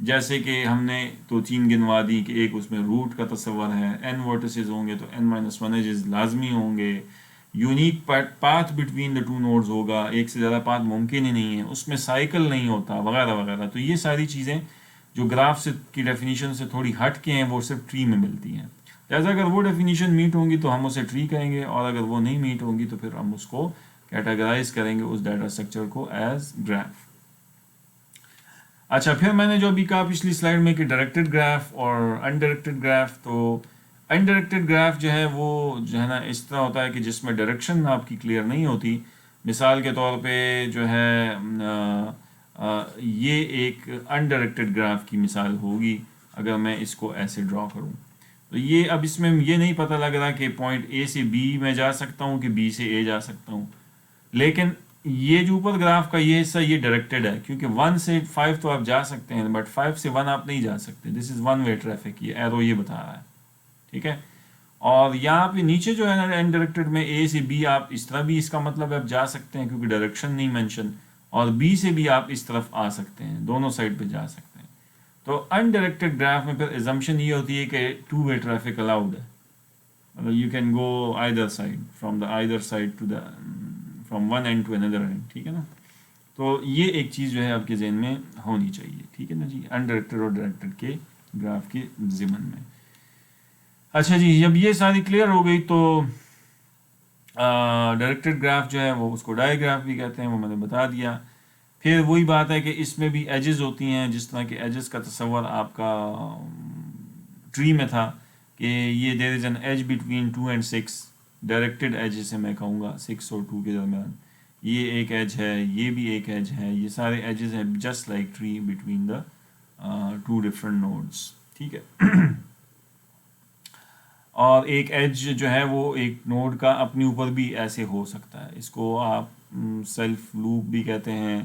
جیسے کہ ہم نے تو 3 گنوا دی کہ ایک اس میں روٹ کا تصور ہے, n ورٹسز ہوں گے تو n-1 ایجز لازمی ہوں گے, unique path between the two nodes ہوگا, ایک سے زیادہ پاتھ ممکن ہی نہیں ہے, اس میں سائیکل نہیں ہوتا وغیرہ وغیرہ. تو یہ ساری چیزیں جو گراف سے کی ڈیفینیشن سے تھوڑی ہٹ کے ہیں وہ صرف ٹری میں ملتی ہیں. لہٰذا اگر وہ ڈیفینیشن میٹ ہوں گی تو ہم اسے ٹری کہیں گے, اور اگر وہ نہیں میٹ ہوں گی تو پھر ہم اس کو کیٹاگرائز کریں گے اس ڈیٹا اسٹرکچر کو ایز گراف. اچھا, پھر میں نے جو ابھی کہا پچھلی سلائڈ میں کہ ڈائریکٹڈ گراف اور انڈائریکٹڈ گراف, تو انڈائریکٹڈ گراف جو ہے وہ جو ہے نا اس طرح ہوتا ہے کہ جس میں ڈائریکشن آپ کی کلیئر نہیں ہوتی. مثال کے طور پہ جو ہے یہ ایک انڈائریکٹڈ گراف کی مثال ہوگی اگر میں اس کو ایسے ڈرا کروں. تو یہ اب اس میں یہ نہیں پتہ لگ رہا کہ پوائنٹ اے سے بی میں جا سکتا ہوں کہ بی سے اے جا سکتا ہوں, لیکن یہ جو اوپر گراف کا یہ حصہ یہ ڈائریکٹڈ ہے کیونکہ 1 سے 5 تو آپ جا سکتے ہیں بٹ 5 سے 1 آپ نہیں جا سکتے. دس از ون وے ٹریفک, یہ ایرو یہ بتا رہا ہے, ٹھیک ہے. اور یہاں پہ نیچے جو ہے نا انڈائریکٹڈ میں اے سے بی آپ اس طرح بھی اس کا مطلب آپ جا سکتے ہیں کیونکہ ڈائریکشن نہیں مینشن, اور بی سے بھی آپ اس طرف آ سکتے ہیں, دونوں سائڈ پہ جا سکتے ہیں. تو انڈائریکٹڈ گراف میں پھر ایزمپشن یہ ہوتی ہے کہ 2 وے ٹریفک الاؤڈ ہے, مطلب you can go either side from the either side to the from one end to other end, ٹھیک ہے نا. تو یہ ایک چیز جو ہے آپ کے ذہن میں ہونی چاہیے, ٹھیک ہے نا جی, انڈائریکٹڈ اور ڈائریکٹڈ کے گراف کے ضمن میں. اچھا جی, جب یہ ساری کلیئر ہو گئی تو ڈائریکٹڈ گراف جو ہے وہ اس کو ڈائی گراف بھی کہتے ہیں, وہ میں نے بتا دیا. پھر وہی بات ہے کہ اس میں بھی ایجز ہوتی ہیں, جس طرح کہ ایجز کا تصور آپ کا ٹری میں تھا کہ یہ there is an edge between 2 and 6, directed edge سے میں کہوں گا 6 اور 2 کے درمیان, یہ ایک ایج ہے, یہ بھی ایک ایج ہے, یہ سارے ایجز ہیں just like tree between the 2 different nodes, ٹھیک ہے. اور ایک ایج جو ہے وہ ایک نوڈ کا اپنے اوپر بھی ایسے ہو سکتا ہے, اس کو آپ سیلف لوپ بھی کہتے ہیں,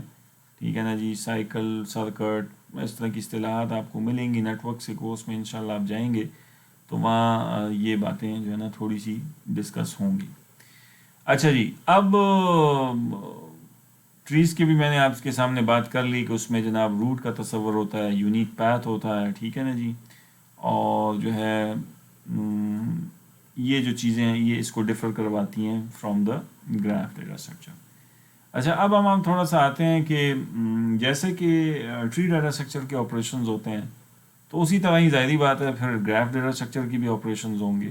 ٹھیک ہے نا جی, سائیکل, سرکٹ, اس طرح کی اصطلاحات آپ کو ملیں گی. نیٹ ورک سے کورس میں انشاءاللہ آپ جائیں گے تو وہاں یہ باتیں جو ہے نا تھوڑی سی ڈسکس ہوں گی. اچھا جی, اب ٹریز کی بھی میں نے آپ کے سامنے بات کر لی کہ اس میں جناب روٹ کا تصور ہوتا ہے, یونیک پیتھ ہوتا ہے, ٹھیک ہے نا جی, اور جو ہے یہ جو چیزیں ہیں یہ اس کو ڈفر کرواتی ہیں from the graph data structure. اچھا, اب ہم تھوڑا سا آتے ہیں کہ جیسے کہ ٹری ڈیٹا اسٹرکچر کے آپریشنز ہوتے ہیں تو اسی طرح ہی ظاہری بات ہے پھر گراف ڈیٹا اسٹرکچر کی بھی آپریشنز ہوں گے,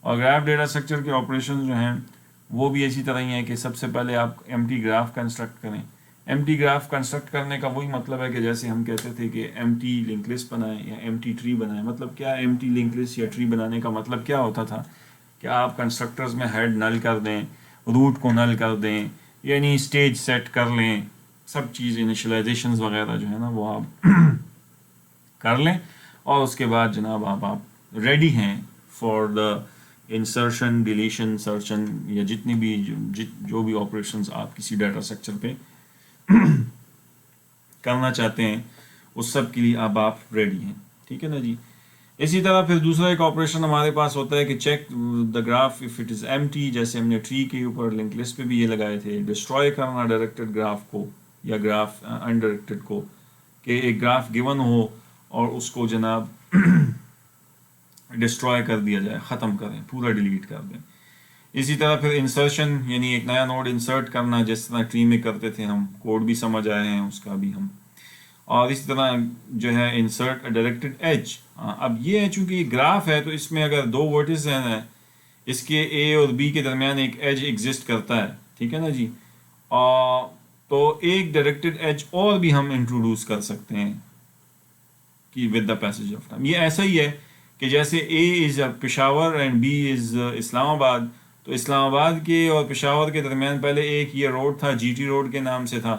اور گراف ڈیٹا اسٹرکچر کے آپریشنز جو ہیں وہ بھی اسی طرح ہی ہیں کہ سب سے پہلے آپ ایم ٹی گراف کنسٹرکٹ کریں. ایم ٹی گراف کنسٹرکٹ کرنے کا وہی مطلب ہے کہ جیسے ہم کہتے تھے کہ ایم ٹی لنک لسٹ بنائیں یا ایم ٹی ٹری بنائیں. مطلب کیا ایم ٹی لنک لسٹ یا ٹری بنانے کا مطلب کیا ہوتا تھا کہ آپ کنسٹرکٹرز میں ہیڈ نل کر دیں, روٹ کو نل کر دیں, یعنی اسٹیج سیٹ کر لیں, سب چیز انیشلائزیشنز وغیرہ جو ہے نا وہ آپ کر لیں, اور اس کے بعد جناب آپ ریڈی ہیں فار دا انسرشن, ڈیلیشن, سرچن یا جتنی بھی جو بھی آپریشنز آپ کسی ڈیٹا اسٹرکچر پہ کرنا چاہتے ہیں اس سب کے لیے اب آپ ریڈی ہیں, ٹھیک ہے نا جی. اسی طرح پھر دوسرا ایک آپریشن ہمارے پاس ہوتا ہے کہ check the graph if it is empty, جیسے ہم نے ٹری کے اوپر لنک لسٹ پہ بھی یہ لگائے تھے. ڈسٹروائے کرنا ڈائریکٹڈ گراف کو یا گراف انڈائریکٹڈ کو, کہ ایک گراف گیون ہو اور اس کو جناب ڈسٹروائے کر دیا جائے, ختم کریں, پورا ڈیلیٹ کر دیں. اسی طرح پھر انسرشن, یعنی ایک نیا نوڈ انسرٹ کرنا جس طرح ٹری میں کرتے تھے ہم, کوڈ بھی سمجھ آئے ہیں اس کا بھی ہم. اور اسی طرح جو ہے انسرٹ ڈائریکٹڈ ایج. اب یہ ہے چونکہ یہ گراف ہے تو اس میں اگر 2 ورٹس ہیں اس کے اے اور بی کے درمیان ایک ایج ایگزسٹ کرتا ہے, ٹھیک ہے نا جی, تو ایک ڈائریکٹڈ ایج اور بھی ہم انٹروڈیوس کر سکتے ہیں کہ with the passage of time. یہ ایسا ہی ہے کہ جیسے اے از پشاور اینڈ بی از اسلام آباد, تو اسلام آباد کے اور پشاور کے درمیان پہلے ایک یہ روڈ تھا, جی ٹی روڈ کے نام سے تھا,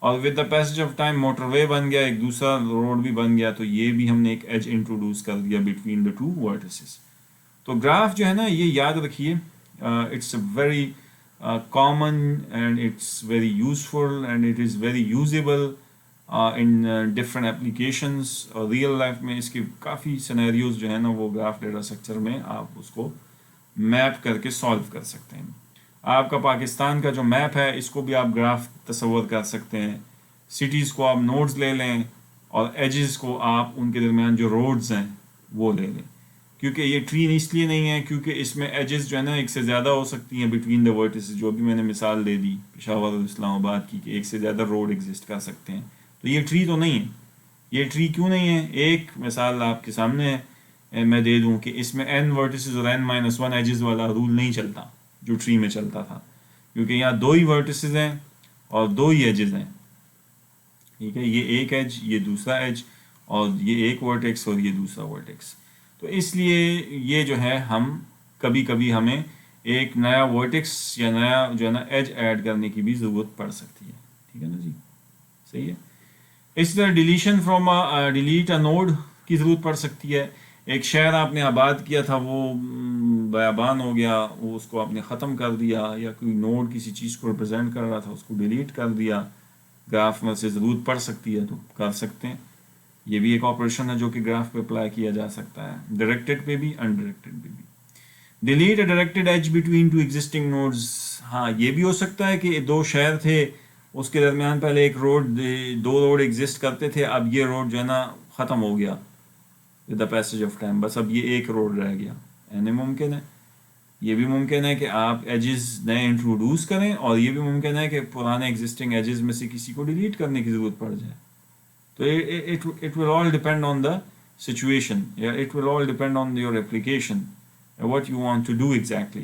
اور with the passage of time motorway بن گیا, ایک دوسرا روڈ بھی بن گیا, تو یہ بھی ہم نے ایک ایج انٹروڈیوس کر دیا بٹوین دا 2 ورٹسز. تو گراف جو ہے نا یہ یاد رکھیے, it's a very common and it's very useful and it is very usable in different applications. Real life میں اس کی کافی سینیریوز جو ہیں نا وہ گراف ڈیٹا اسٹرکچر میں آپ اس کو میپ کر کے سالو کر سکتے ہیں. آپ کا پاکستان کا جو میپ ہے اس کو بھی آپ گراف تصور کر سکتے ہیں. سٹیز کو آپ نوڈز لے لیں, اور ایجز کو آپ ان کے درمیان جو روڈز ہیں وہ لے لیں. کیونکہ یہ ٹری اس لیے نہیں ہے کیونکہ اس میں ایجز جو ہے نا ایک سے زیادہ ہو سکتی ہیں بٹوین دا ورٹسز، جو بھی میں نے مثال دے دی پشاور اور اسلام آباد کی کہ ایک سے زیادہ روڈ ایگزسٹ کر سکتے ہیں. تو یہ ٹری تو نہیں ہے. یہ ٹری کیوں نہیں ہے؟ ایک مثال آپ کے سامنے ہے، میں دے دوں کہ اس میں n ورٹسز اور n-1 ایجز والا رول نہیں چلتا جو ٹری میں چلتا تھا، کیونکہ یہاں 2 ہی ورٹسز ہیں اور 2 ہی ایجز ہیں. ٹھیک ہے، یہ ایک ایج، یہ دوسرا ایج، اور یہ ایک ورٹیکس اور یہ دوسرا ورٹیکس. تو اس لیے یہ جو ہے ہم کبھی کبھی ہمیں ایک نیا ورٹیکس یا نیا جو ہے نا ایج ایڈ کرنے کی بھی ضرورت پڑ سکتی ہے. ٹھیک ہے نا جی، صحیح ہے. اسی طرح deletion from delete a node کی ضرورت پڑ سکتی ہے. ایک شہر آپ نے آباد کیا تھا، وہ بیابان ہو گیا، وہ اس کو آپ نے ختم کر دیا، یا کوئی نوڈ کسی چیز کو ریپرزینٹ کر رہا تھا اس کو ڈیلیٹ کر دیا. گراف میں سے ضرورت پڑ سکتی ہے تو کر سکتے ہیں. یہ بھی ایک آپریشن ہے جو کہ گراف پہ اپلائی کیا جا سکتا ہے، ڈائریکٹڈ پہ بھی انڈائریکٹڈ پہ بھی. Delete a directed edge between 2 existing nodes. ہاں یہ بھی ہو سکتا ہے کہ 2 شہر تھے، اس کے درمیان پہلے ایک روڈ 2 روڈ ایگزسٹ کرتے تھے، اب یہ روڈ جو ہے نا ختم ہو گیا with the passage of time, بس اب یہ ایک روڈ رہ گیا. یعنی ممکن ہے، یہ بھی ممکن ہے کہ آپ ایجز نئے انٹروڈیوس کریں، اور یہ بھی ممکن ہے کہ پرانے ایگزسٹنگ ایجز میں سے کسی کو ڈیلیٹ کرنے کی ضرورت پڑ جائے. تو it will all depend on the situation, yeah, it will all depend on your application, what you want to do exactly.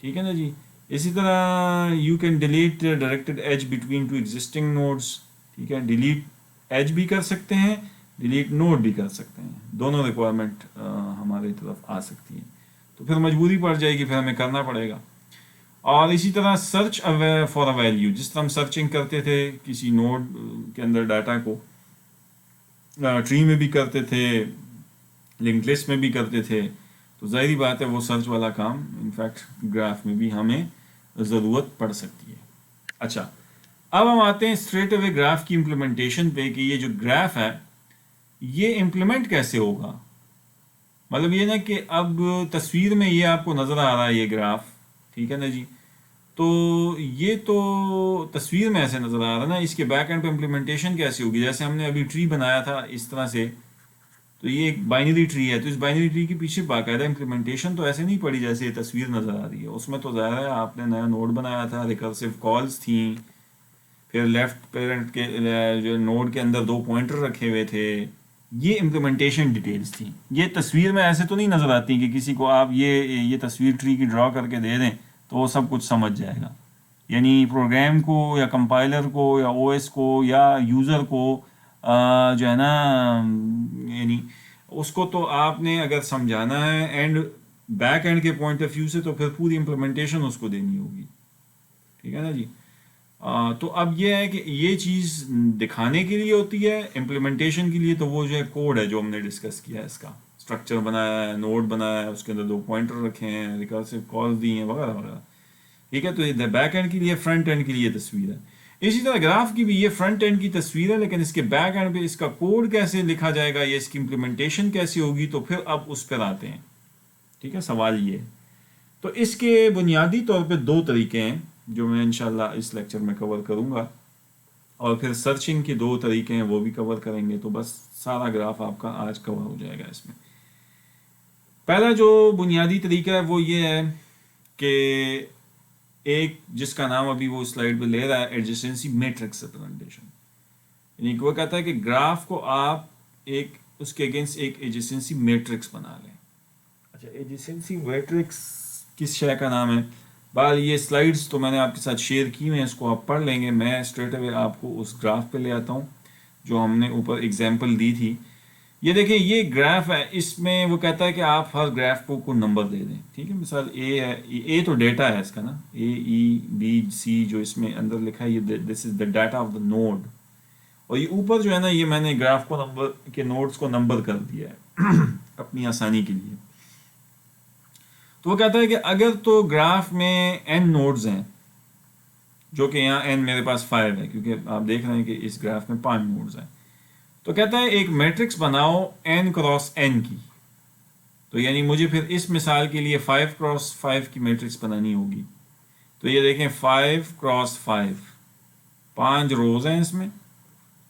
ٹھیک ہے نا جی. اسی طرح you can delete directed edge between 2 existing nodes. ٹھیک ہے، ڈیلیٹ ایج بھی کر سکتے ہیں، ڈیلیٹ نوڈ بھی کر سکتے ہیں، دونوں ریکوائرمنٹ ہماری طرف آ سکتی ہیں. تو پھر مجبوری پڑ جائے گی، پھر ہمیں کرنا پڑے گا. اور اسی طرح سرچ فار اے ویلیو، جس طرح ہم سرچنگ کرتے تھے کسی نوڈ کے اندر ڈاٹا کو، ٹری میں بھی کرتے تھے، لنک لسٹ میں بھی کرتے تھے، تو ظاہری بات ہے وہ سرچ والا کام انفیکٹ گراف میں بھی ہمیں ضرورت پڑ سکتی ہے. اچھا، اب ہم آتے ہیں اسٹریٹ اوے گراف کی امپلیمنٹیشن پہ کہ یہ جو گراف ہے یہ امپلیمنٹ کیسے ہوگا. مطلب یہ نا کہ اب تصویر میں یہ آپ کو نظر آ رہا ہے یہ گراف، ٹھیک ہے نا جی، تو یہ تو تصویر میں ایسے نظر آ رہا ہے نا، اس کے بیک اینڈ پہ امپلیمنٹیشن کیسے ہوگی. جیسے ہم نے ابھی ٹری بنایا تھا اس طرح سے، تو یہ ایک بائنری ٹری ہے، تو اس بائنری ٹری کے پیچھے باقاعدہ امپلیمنٹیشن تو ایسے نہیں پڑی جیسے یہ تصویر نظر آ رہی ہے. اس میں تو ظاہر ہے آپ نے نیا نوڈ بنایا تھا، ریکرسیو کالز تھیں، پھر لیفٹ پیرنٹ کے جو نوڈ کے اندر 2 پوائنٹر رکھے ہوئے تھے، یہ امپلیمنٹیشن ڈیٹیلز تھیں. یہ تصویر میں ایسے تو نہیں نظر آتی کہ کسی کو آپ یہ تصویر ٹری کی ڈرا کر کے دے دیں تو وہ سب کچھ سمجھ جائے گا. یعنی پروگرام کو یا کمپائلر کو یا او ایس کو یا یوزر کو جو ہے نا، یعنی اس کو تو آپ نے اگر سمجھانا ہے اینڈ بیک اینڈ کے پوائنٹ آف ویو سے، تو پھر پوری امپلیمنٹیشن اس کو دینی ہوگی. ٹھیک ہے نا جی. تو اب یہ ہے کہ یہ چیز دکھانے کے لیے ہوتی ہے، امپلیمنٹیشن کے لیے تو وہ جو ہے کوڈ ہے جو ہم نے ڈسکس کیا ہے، اس کا اسٹرکچر بنایا ہے، نوڈ بنایا ہے، اس کے اندر 2 پوائنٹر رکھے ہیں، ریکرسیو کالز دی ہیں، وغیرہ وغیرہ. ٹھیک ہے، تو یہ بیک اینڈ کے لیے، فرنٹ اینڈ کے لیے تصویر ہے. اسی طرح گراف کی بھی یہ فرنٹ اینڈ کی تصویر ہے، لیکن اس کے بیک اینڈ پہ اس کا کوڈ کیسے لکھا جائے گا یا اس کی امپلیمنٹیشن کیسی ہوگی، تو پھر اب اس پر آتے ہیں. ٹھیک ہے، سوال یہ ہے. تو اس کے بنیادی طور پہ 2 طریقے ہیں جو میں انشاءاللہ اس لیکچر میں کور کروں گا، اور پھر سرچنگ کے 2 طریقے ہیں وہ بھی کور کریں گے. تو بس سارا گراف آپ کا آج کور ہو جائے گا اس میں. پہلا جو بنیادی طریقہ ہے وہ یہ ہے کہ ایک جس کا نام ابھی وہ سلائیڈ پہ لے رہا ہے، ایڈجسنسی میٹرکس ریپرزنٹیشن. یعنی وہ کہتا ہے کہ گراف کو آپ ایک اس کے اگینسٹ ایک ایڈجسنسی میٹرکس بنا لیں. اچھا، ایڈجسنسی میٹرکس کس شے کا نام ہے؟ بہرحال یہ سلائیڈز تو میں نے آپ کے ساتھ شیئر کی ہیں، اس کو آپ پڑھ لیں گے. میں اسٹریٹ اوے آپ کو اس گراف پہ لے آتا ہوں جو ہم نے اوپر ایگزامپل دی تھی. یہ دیکھیں، یہ گراف ہے، اس میں وہ کہتا ہے کہ آپ ہر گراف کو نمبر دے دیں. ٹھیک ہے، مثال اے ہے، اے تو ڈیٹا ہے اس کا نا، اے ای بی سی جو اس میں اندر لکھا ہے، یہ this is the data of the node. اور یہ اوپر جو ہے نا، یہ میں نے گراف کو نمبر کے نوڈز کو نمبر کر دیا ہے اپنی آسانی کے لیے. تو وہ کہتا ہے کہ اگر تو گراف میں n نوڈز ہیں، جو کہ یہاں n میرے پاس 5 ہے کیونکہ آپ دیکھ رہے ہیں کہ اس گراف میں 5 نوڈز ہیں، تو کہتا ہے ایک میٹرکس بناؤ n کراس n کی. تو یعنی مجھے پھر اس مثال کے لیے 5 کراس 5 کی میٹرکس بنانی ہوگی. تو یہ دیکھیں 5 کراس 5، 5 روز ہیں اس میں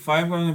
5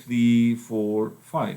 3 4 5।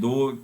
2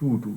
2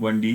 1D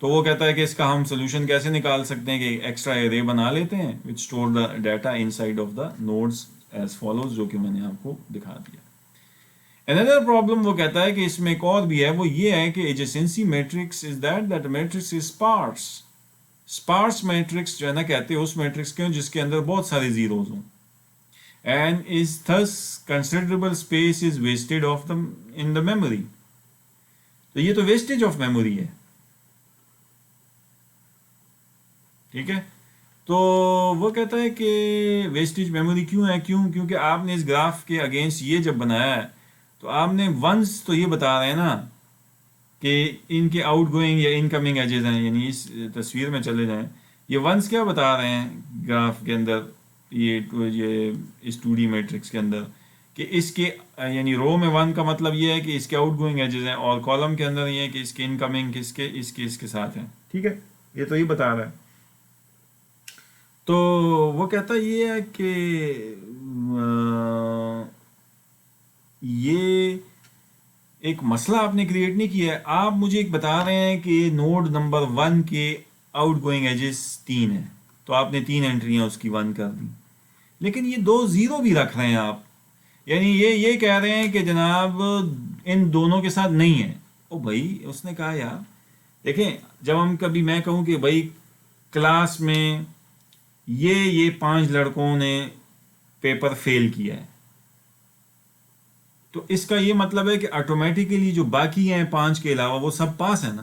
تو وہ کہتا ہے کہ اس کا ہم سولوشن کیسے نکال سکتے ہیں کہ ایکسٹرا ارے بنا لیتے ہیں which store the data inside of the nodes as follows, جو کہ میں نے آپ کو دکھا دیا. another problem وہ کہتا ہے کہ اس میں ایک اور بھی ہے، وہ یہ ہے کہ adjacency matrix is that matrix is sparse matrix جو ہے نا کہتے ہیں اس میٹرکس کے جس کے اندر بہت سارے زیروز ہوں، and is thus considerable space is wasted of them in the memory. تو یہ تو ویسٹیج آف میموری ہے، ٹھیک ہے. تو وہ کہتا ہے کہ ویسٹیج میموری کیوں ہے، کیونکہ آپ نے اس گراف کے اگینسٹ یہ جب بنایا ہے تو آپ نے ونس تو یہ بتا رہے ہیں نا کہ ان کے آؤٹ گوئنگ یا ان کمنگ ایجز ہیں، یعنی اس تصویر میں چلے جائیں، یہ ونس کیا بتا رہے ہیں گراف کے اندر، یہ اس 2D میٹرکس کے اندر کہ اس کے یعنی رو میں 1 کا مطلب یہ ہے کہ اس کے آؤٹ گوئنگ ایجز ہیں، اور کالم کے اندر یہ ہے کہ اس کے ان کمنگ اس کے ساتھ ہیں، ٹھیک ہے. یہ تو یہ بتا رہا ہے. تو وہ کہتا یہ ہے کہ یہ ایک مسئلہ آپ نے کریٹ نہیں کیا ہے، آپ مجھے ایک بتا رہے ہیں کہ نوڈ نمبر 1 کے آؤٹ گوئنگ ایجز 3 ہیں، تو آپ نے 3 انٹریاں اس کی 1 کر دی، لیکن یہ 2 زیرو بھی رکھ رہے ہیں آپ، یعنی یہ کہہ رہے ہیں کہ جناب ان دونوں کے ساتھ نہیں ہے. او بھائی اس نے کہا یار دیکھیں، جب ہم کبھی میں کہوں کہ بھائی کلاس میں یہ 5 لڑکوں نے پیپر فیل کیا ہے، تو اس کا یہ مطلب ہے کہ آٹومیٹیکلی جو باقی ہیں 5 کے علاوہ وہ سب پاس ہیں نا.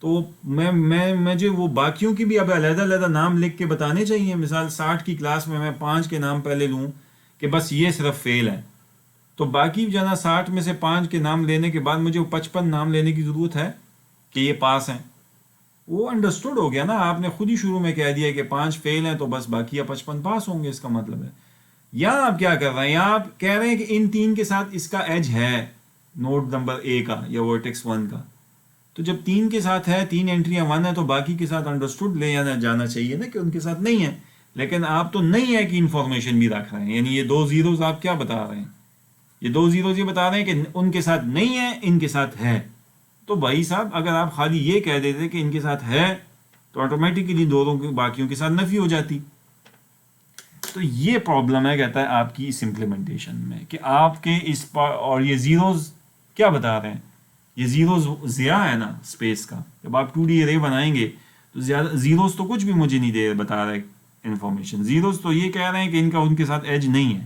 تو مجھے وہ باقیوں کی بھی اب علیحدہ نام لکھ کے بتانے چاہیے. مثال 60 کی کلاس میں 5 کے نام پہلے لوں کہ بس یہ صرف فیل ہے، تو باقی جو ہے نا 60 میں سے 5 کے نام لینے کے بعد مجھے 55 نام لینے کی ضرورت ہے کہ یہ پاس ہیں. وہ انڈرسٹوڈ ہو گیا نا، آپ نے خود ہی شروع میں کہہ دیا کہ 5 فیل ہیں تو بس باقی 55 پاس ہوں گے. اس کا مطلب ہے یہاں آپ کیا کر رہے ہیں، یہاں آپ کہہ رہے ہیں کہ ان 3 کے ساتھ اس کا ایج ہے نوڈ نمبر A کا یا ورٹیکس 1 کا. تو جب 3 کے ساتھ ہے، 3 انٹریاں 1 ہے، تو باقی کے ساتھ انڈرسٹوڈ لے جانا چاہیے نا کہ ان کے ساتھ نہیں ہے. لیکن آپ تو نہیں ہے کہ انفارمیشن بھی رکھ رہے ہیں، یعنی یہ 2 زیروز آپ کیا بتا رہے ہیں، یہ 2 زیروز یہ بتا رہے ہیں کہ ان کے ساتھ نہیں ہے، ان کے ساتھ ہے. تو بھائی صاحب اگر آپ خالی یہ کہہ دیتے کہ ان کے ساتھ ہے تو آٹومیٹکلی دونوں کے باقیوں کے ساتھ نفی ہو جاتی. تو یہ پرابلم ہے کہتا ہے آپ کی اس امپلیمنٹیشن میں کہ آپ کے اس اور یہ زیروز کیا بتا رہے ہیں، یہ زیروز ضیاع ہے نا اسپیس کا. جب آپ 2D ارے بنائیں گے تو زیادہ زیروز تو کچھ بھی مجھے نہیں بتا رہے انفارمیشن. زیروز تو یہ کہہ رہے ہیں کہ ان کا ان کے ساتھ ایج نہیں ہے.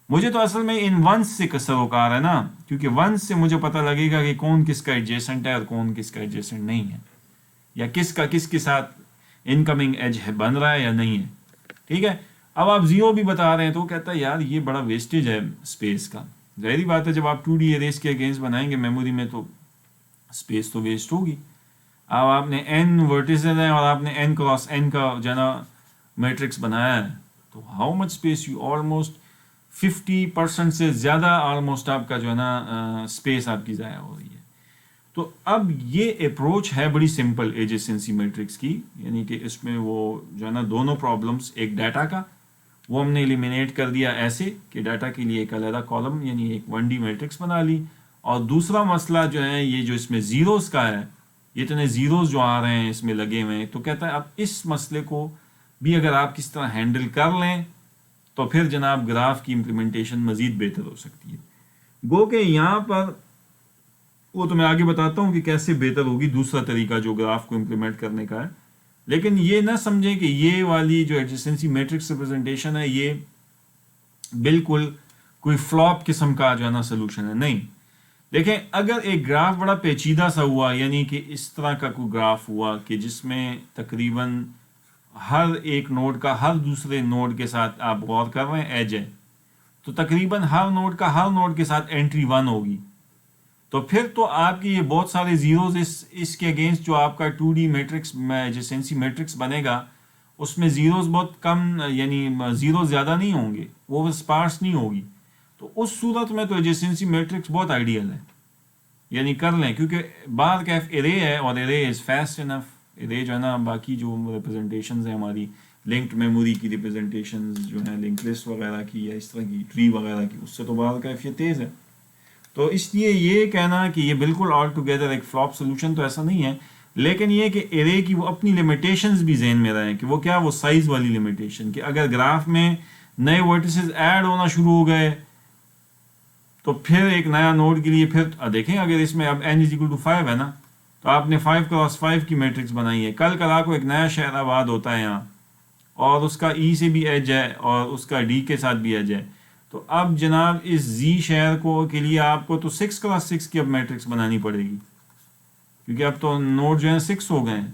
مجھے تو اصل میں ان ونس سے سروکار ہے نا، کیونکہ ونس سے مجھے پتہ لگے گا کہ کون کس کا ایڈجیسنٹ ہے اور کون کس کا ایڈجیسنٹ نہیں ہے، یا کس کا کس کے ساتھ انکمنگ ایج ہے بن رہا ہے یا نہیں ہے. ٹھیک ہے. اب آپ زیرو بھی بتا رہے ہیں تو کہتا ہے یار یہ بڑا ویسٹیج ہے اسپیس کا. ظاہری بات ہے جب آپ 2D اریز کے اگینسٹ بنائیں گے میموری میں تو اسپیس تو ویسٹ ہوگی. اب آپ نے n ورٹیسز ہیں اور آپ نے n کراس n کا جو ہے نا میٹرکس بنایا ہے، تو how much space you almost 50% سے زیادہ آلموسٹ آپ کا جو ہے نا اسپیس آپ کی ضائع ہو رہی ہے. تو اب یہ اپروچ ہے بڑی سمپل ایڈجسنسی میٹرکس کی، یعنی کہ اس میں وہ جو ہے نا دونوں پرابلمس، ایک ڈیٹا کا وہ ہم نے ایلیمینیٹ کر دیا ایسے کہ ڈیٹا کے لیے ایک علیحدہ کالم یعنی ایک 1D میٹرکس بنا لی، اور دوسرا مسئلہ جو ہے یہ جو اس میں زیروز کا ہے، یہ اتنے زیروز جو آ رہے ہیں اس میں لگے ہوئے ہیں، تو کہتا ہے اب اس مسئلے کو بھی اگر آپ کس طرح ہینڈل کر لیں تو پھر جناب گراف کی امپلیمنٹیشن مزید بہتر ہو سکتی ہے. گو کہ یہاں پر وہ تو میں آگے بتاتا ہوں کہ کیسے بہتر ہوگی دوسرا طریقہ جو گراف کو امپلیمنٹ کرنے کا ہے. لیکن یہ نہ سمجھیں کہ یہ والی جو ایڈجسنسی میٹرکس ریپرزنٹیشن ہے یہ بالکل کوئی فلاپ قسم کا جو ہے نا سلوشن ہے، نہیں. دیکھیں اگر ایک گراف بڑا پیچیدہ سا ہوا، یعنی کہ اس طرح کا کوئی گراف ہوا کہ جس میں تقریباً ہر ایک نوڈ کا ہر دوسرے نوڈ کے ساتھ آپ غور کر رہے ہیں ایج ہے، تو تقریباً ہر نوڈ کا ہر نوڈ کے ساتھ انٹری 1 ہوگی، تو پھر تو آپ کی یہ بہت سارے زیروز اس کے اگینسٹ جو آپ کا 2D میٹرکس میں ایڈجسنسی میٹرکس بنے گا اس میں زیروز بہت کم، یعنی زیروز زیادہ نہیں ہوں گے، وہ اسپارس نہیں ہوگی. تو اس صورت میں تو ایڈجسنسی میٹرکس بہت آئیڈیل ہے، یعنی کر لیں، کیونکہ بعد کیف ارے ہے اور ارے از فاسٹ انف. ارے جو ہے نا باقی جو ریپرزنٹیشنز ہیں ہماری لنکڈ میموری کی ریپرزنٹیشنز جو ہیں لنک لسٹ وغیرہ کی یا اس طرح کی ٹری وغیرہ کی، اس سے تو بعد کیف یہ تیز ہے. تو اس لیے یہ کہنا کہ یہ بالکل آل ٹوگیدر ایک فلاپ سولوشن تو ایسا نہیں ہے، لیکن یہ کہ ارے کی وہ اپنی لمیٹیشنز بھی ذہن میں رہیں کہ وہ کیا، وہ سائز والی لمیٹیشن، کہ اگر گراف میں نئے ورٹیسز ایڈ ہونا شروع ہو گئے تو پھر ایک نیا نوڈ کے لیے پھر دیکھیں اگر اس میں اب n = 5 ہے نا، تو آپ نے 5 × 5 کی میٹرکس بنائی ہے، کل کلا کو ایک نیا شہر آباد ہوتا ہے یہاں اور اس کا ای سے بھی ایج ہے اور اس کا ڈی کے ساتھ بھی ایج ہے، تو اب جناب اس زی شہر کو کے لیے آپ کو تو 6 × 6 کی اب میٹرکس بنانی پڑے گی، کیونکہ اب تو نوڈ جو ہیں 6 ہو گئے ہیں،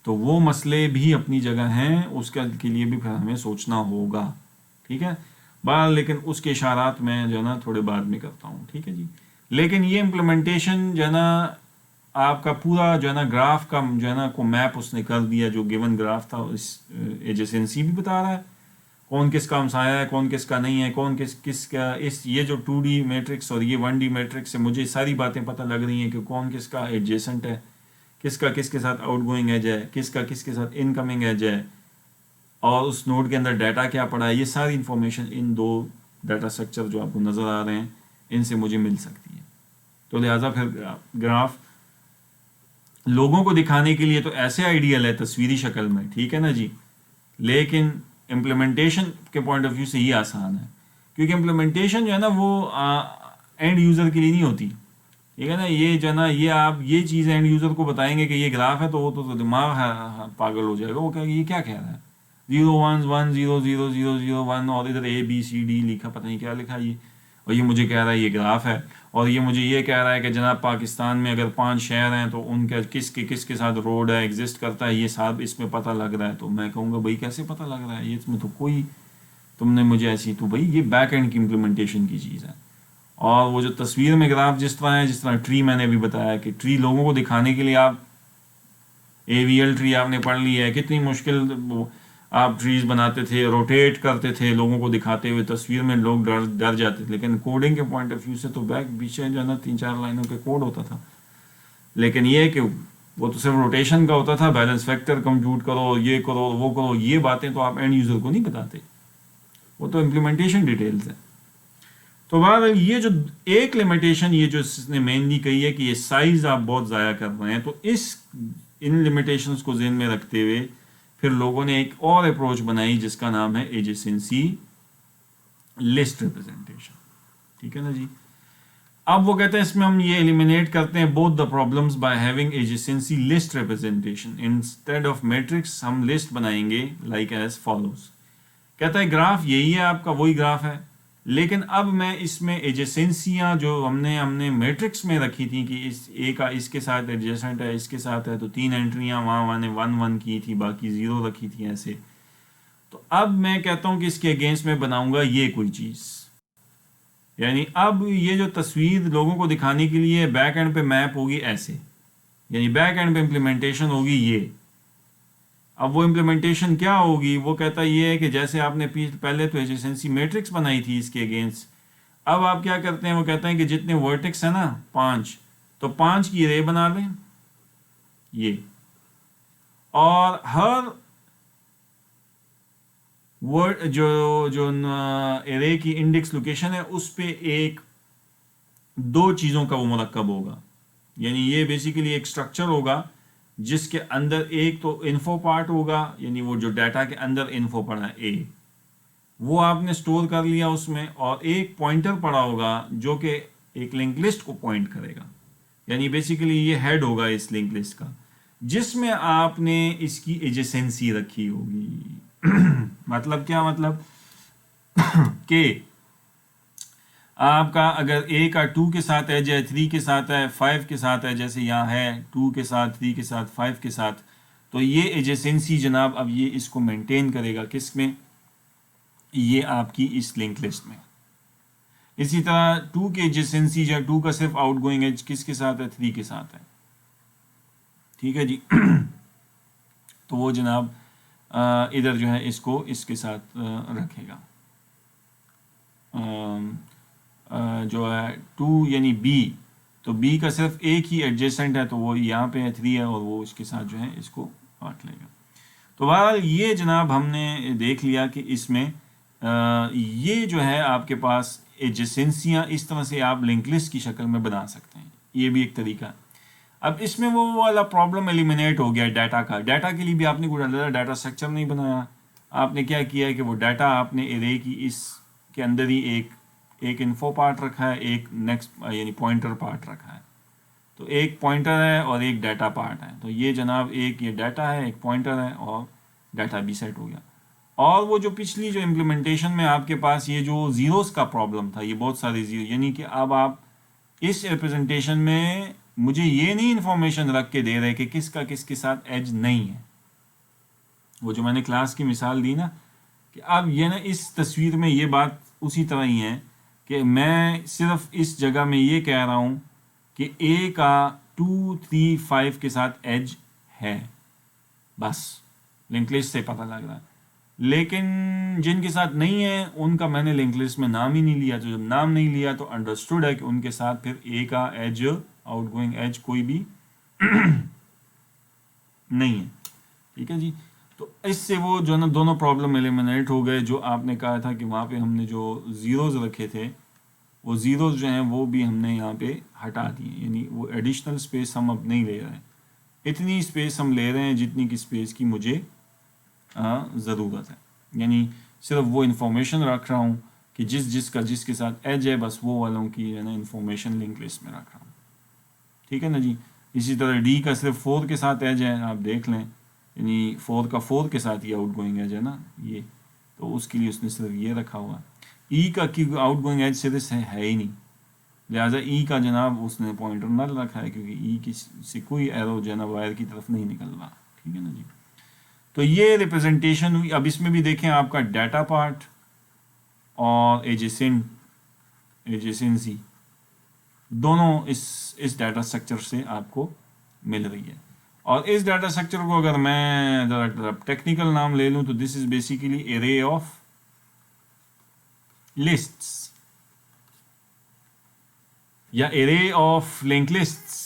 تو وہ مسئلے بھی اپنی جگہ ہیں، اس کے لیے بھی پھر ہمیں سوچنا ہوگا، ٹھیک ہے بہرحال، لیکن اس کے اشارات میں جو ہے نا تھوڑے بعد میں کرتا ہوں، ٹھیک ہے جی۔ لیکن یہ امپلیمنٹیشن جو ہے نا آپ کا پورا جو ہے نا گراف کا جو ہے نا کو میپ اس نے کر دیا، جو گیون گراف تھا اس ایجسنسی بھی بتا رہا ہے کون کس کا ہمسایہ ہے، کون کس کا نہیں ہے، کون کس کا، یہ جو 2D میٹرکس اور یہ 1D میٹرکس سے مجھے ساری باتیں پتہ لگ رہی ہیں کہ کون کس کا ایڈجیسنٹ ہے، کس کا کس کے ساتھ آؤٹ گوئنگ ایج ہے، کس کا کس کے ساتھ ان کمنگ ایج ہے، اور اس نوڈ کے اندر ڈیٹا کیا پڑا ہے، یہ ساری انفارمیشن ان دو ڈیٹا اسٹرکچر جو آپ کو نظر آ رہے ہیں ان سے مجھے مل سکتی ہے۔ تو لہٰذا پھر گراف لوگوں کو دکھانے کے لیے تو ایسے آئیڈیل ہے تصویری شکل میں، ٹھیک ہے نا جی، لیکن امپلیمنٹیشن کے پوائنٹ آف ویو سے یہ آسان ہے، کیونکہ امپلیمنٹیشن جو ہے نا وہ اینڈ یوزر کے لیے نہیں ہوتی، ٹھیک ہے نا، یہ جو ہے نا یہ آپ یہ چیز اینڈ یوزر کو بتائیں گے کہ یہ گراف ہے تو وہ تو دماغ پاگل ہو جائے گا، وہ کہے گا یہ کیا کہہ رہا ہے، 0 1 1 0 0 0 0 1 اور ادھر ABCD لکھا، پتہ نہیں کیا لکھا یہ، اور یہ مجھے کہہ رہا ہے یہ گراف ہے، اور یہ مجھے یہ کہہ رہا ہے کہ جناب پاکستان میں اگر 5 شہر ہیں تو ان کا کس کے ساتھ روڈ ہے ایگزسٹ کرتا ہے، یہ صاحب اس میں پتہ لگ رہا ہے، تو میں کہوں گا بھائی کیسے پتہ لگ رہا ہے، یہ اس میں تو کوئی تم نے مجھے ایسی، تو بھائی یہ بیک اینڈ کی امپلیمنٹیشن کی چیز ہے۔ اور وہ جو تصویر میں گراف جس طرح ہے، جس طرح ٹری میں نے بھی بتایا کہ ٹری لوگوں کو دکھانے کے لیے آپ AVL ٹری آپ نے پڑھ لی ہے، کتنی مشکل آپ ٹریز بناتے تھے، روٹیٹ کرتے تھے لوگوں کو دکھاتے ہوئے، تصویر میں لوگ ڈر جاتے تھے، لیکن کوڈنگ کے پوائنٹ آف ویو سے تو بیک پیچھے جو ہے نا 3-4 لائنوں کے کوڈ ہوتا تھا، لیکن یہ کہ وہ تو صرف روٹیشن کا ہوتا تھا، بیلنس فیکٹر کمپیوٹ کرو، یہ کرو وہ کرو، یہ باتیں تو آپ اینڈ یوزر کو نہیں بتاتے، وہ تو امپلیمنٹیشن ڈیٹیلز ہیں۔ تو بہرحال یہ جو ایک لمیٹیشن یہ جو اس نے مینلی کہی ہے کہ یہ سائز آپ بہت ضائع کر رہے ہیں، تو ان لمیٹیشنز کو ذہن میں رکھتے ہوئے پھر لوگوں نے ایک اور اپروچ بنائی جس کا نام ہے ایجسنسی لسٹ ریپرزنٹیشن، ٹھیک ہے نا جی۔ اب وہ کہتے ہیں اس میں ہم یہ ایلیمینیٹ کرتے ہیں both the problems by having adjacency list representation instead of matrix، ہم لسٹ بنائیں گے like as follows۔ کہتا ہے گراف یہی ہے آپ کا، وہی گراف ہے، لیکن اب میں اس میں ایجسنسیاں جو ہم نے میٹرکس میں رکھی تھیں کہ اس اے کا اس کے ساتھ ایڈجسنٹ ہے، اس کے ساتھ ہے، تو 3 انٹریاں وہاں نے 1 1 کی تھی، باقی 0 رکھی تھی ایسے، تو اب میں کہتا ہوں کہ اس کے اگینسٹ میں بناؤں گا یہ کوئی چیز، یعنی اب یہ جو تصویر لوگوں کو دکھانے کے لیے بیک اینڈ پہ میپ ہوگی ایسے، یعنی بیک اینڈ پہ امپلیمنٹیشن ہوگی یہ۔ اب وہ امپلیمنٹیشن کیا ہوگی، وہ کہتا یہ ہے کہ جیسے آپ نے پہلے تو ایجسنسی میٹرکس بنائی تھی اس کے اگینسٹ، اب آپ کیا کرتے ہیں، وہ کہتے ہیں کہ جتنے ورٹکس ہیں نا 5، تو 5 کی رے بنا لیں یہ، اور ہر جو ارے کی انڈیکس لوکیشن ہے اس پہ 2 چیزوں کا وہ مرکب ہوگا، یعنی یہ بیسیکلی ایک اسٹرکچر ہوگا جس کے اندر ایک تو انفو پارٹ ہوگا، یعنی وہ جو ڈیٹا کے اندر انفو پڑا ہے اے، وہ آپ نے سٹور کر لیا اس میں، اور ایک پوائنٹر پڑا ہوگا جو کہ ایک لنک لسٹ کو پوائنٹ کرے گا، یعنی بیسیکلی یہ ہیڈ ہوگا اس لنک لسٹ کا، جس میں آپ نے اس کی ایجسنسی رکھی ہوگی۔ مطلب کیا، مطلب کہ آپ کا اگر اے کا 2 کے ساتھ ایج ہے، 3 کے ساتھ ہے، 5 کے ساتھ ہے، جیسے یہاں ہے 2 کے ساتھ، 3 کے ساتھ، 5 کے ساتھ، تو یہ ایجسنسی جناب اب یہ اس کو مینٹین کرے گا کس میں، یہ آپ کی اس لنک لسٹ میں۔ اسی طرح 2 کی ایجسنسی جو 2 کا صرف آؤٹ گوئنگ ایج کس کے ساتھ ہے، 3 کے ساتھ ہے، ٹھیک ہے جی۔ تو وہ جناب ادھر جو ہے اس کو اس کے ساتھ رکھے گا، جو ہے 2 یعنی بی، تو بی کا صرف ایک ہی ایڈجسٹنٹ ہے تو وہ یہاں پہ 3 ہے، اور وہ اس کے ساتھ جو ہے اس کو کاٹ لے گا۔ تو بہرحال یہ جناب ہم نے دیکھ لیا کہ اس میں یہ جو ہے آپ کے پاس ایڈجسنسیاں اس طرح سے آپ لنک لسٹ کی شکل میں بنا سکتے ہیں، یہ بھی ایک طریقہ ہے۔ اب اس میں وہ والا پرابلم ایلیمینیٹ ہو گیا ڈیٹا کا. ڈیٹا کے لیے بھی آپ نے کوئی ڈیٹا اسٹرکچر نہیں بنایا. آپ نے کیا کیا ہے کہ وہ ڈیٹا آپ نے ارے کی اس کے اندر ہی ایک انفو پارٹ رکھا ہے, ایک نیکسٹ یعنی پوائنٹر پارٹ رکھا ہے. تو ایک پوائنٹر ہے اور ایک ڈیٹا پارٹ ہے. تو یہ جناب ایک یہ ڈیٹا ہے, ایک پوائنٹر ہے, اور ڈیٹا بھی سیٹ ہو گیا. اور وہ جو پچھلی جو امپلیمنٹیشن میں آپ کے پاس یہ جو زیروز کا پرابلم تھا, یہ بہت سارے زیرو, یعنی کہ اب آپ اس ریپرزنٹیشن میں مجھے یہ نہیں انفارمیشن رکھ کے دے رہے کہ کس کا کس کے ساتھ ایج نہیں ہے. وہ جو میں نے کلاس کی مثال دی نا, کہ اب یہ نا اس تصویر میں یہ بات اسی طرح ہی ہے کہ میں صرف اس جگہ میں یہ کہہ رہا ہوں کہ اے کا 2 3 5 کے ساتھ ایج ہے, بس لنک لسٹ سے پتہ لگ رہا ہے. لیکن جن کے ساتھ نہیں ہے ان کا میں نے لنک لسٹ میں نام ہی نہیں لیا. تو جب نام نہیں لیا تو انڈرسٹوڈ ہے کہ ان کے ساتھ پھر اے کا ایج, آؤٹ گوئنگ ایج کوئی بھی نہیں ہے. ٹھیک ہے جی. تو اس سے وہ جو ہے نا دونوں پرابلم ایلیمنیٹ ہو گئے. جو آپ نے کہا تھا کہ وہاں پہ ہم نے جو زیروز رکھے تھے, وہ زیروز جو ہیں وہ بھی ہم نے یہاں پہ ہٹا دیے. یعنی وہ ایڈیشنل اسپیس ہم اب نہیں لے رہے ہیں, اتنی اسپیس ہم لے رہے ہیں جتنی کی اسپیس کی مجھے ضرورت ہے. یعنی صرف وہ انفارمیشن رکھ رہا ہوں کہ جس کا جس کے ساتھ ایج ہے, بس وہ والوں کی ہے نا انفارمیشن لنک لسٹ میں رکھ رہا ہوں. ٹھیک ہے نا جی. اسی طرح ڈی کا صرف 4 کے ساتھ ایج ہے, آپ دیکھ لیں, یعنی 4 کا 4 کے ساتھ یہ آؤٹ گوئنگ ایج ہے نا یہ, تو اس کے لیے اس نے صرف یہ رکھا ہوا. ای کا کی آؤٹ گوئنگ ایج صرف ہے ہی نہیں, لہٰذا ای کا جناب اس نے پوائنٹر نل رکھا ہے, کیونکہ ای کی سے کوئی ایرو جو ہے نا وائر کی طرف نہیں نکل رہا. ٹھیک ہے نا جی. تو یہ ریپرزنٹیشن ہوئی. اب اس میں بھی دیکھیں آپ کا ڈیٹا پارٹ اور ایجسنسی دونوں اس ڈیٹا اسٹرکچر سے آپ کو مل رہی ہے. اور اس ڈیٹا اسٹرکچر کو اگر میں ذرا ٹیکنیکل نام لے لوں تو this is basically array of lists یا ارے آف لنک لسٹس.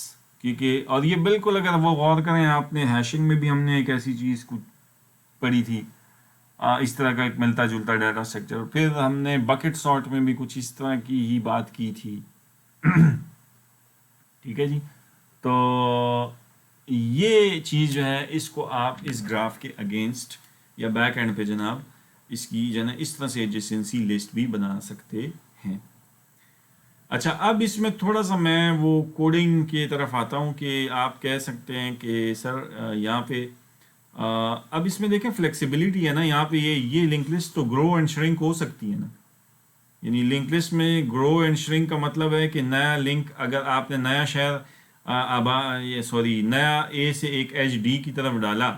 کیونکہ اور یہ بالکل اگر وہ غور کریں, آپ نے ہیشنگ میں بھی ہم نے ایک ایسی چیز کو پڑھی تھی, اس طرح کا ایک ملتا جلتا ڈیٹا اسٹرکچر. پھر ہم نے بکٹ سارٹ میں بھی کچھ اس طرح کی ہی بات کی تھی. ٹھیک ہے جی. تو یہ چیز جو ہے اس کو آپ اس گراف کے اگینسٹ یا بیک اینڈ پہ جناب اس کی جو ہے نا اس طرح سے ایڈجسنسی لسٹ بھی بنا سکتے ہیں. اچھا, اب اس میں تھوڑا سا میں وہ کوڈنگ کی طرف آتا ہوں کہ آپ کہہ سکتے ہیں کہ سر یہاں پہ اب اس میں دیکھیں فلیکسیبلٹی ہے نا, یہاں پہ یہ لنک لسٹ تو گرو اینڈ شرنک ہو سکتی ہے نا. یعنی لنک لسٹ میں گرو اینڈ شرنک کا مطلب ہے کہ نیا لنک اگر آپ نے نیا شہر نیا اے سے ایک ایج ڈی کی طرف ڈالا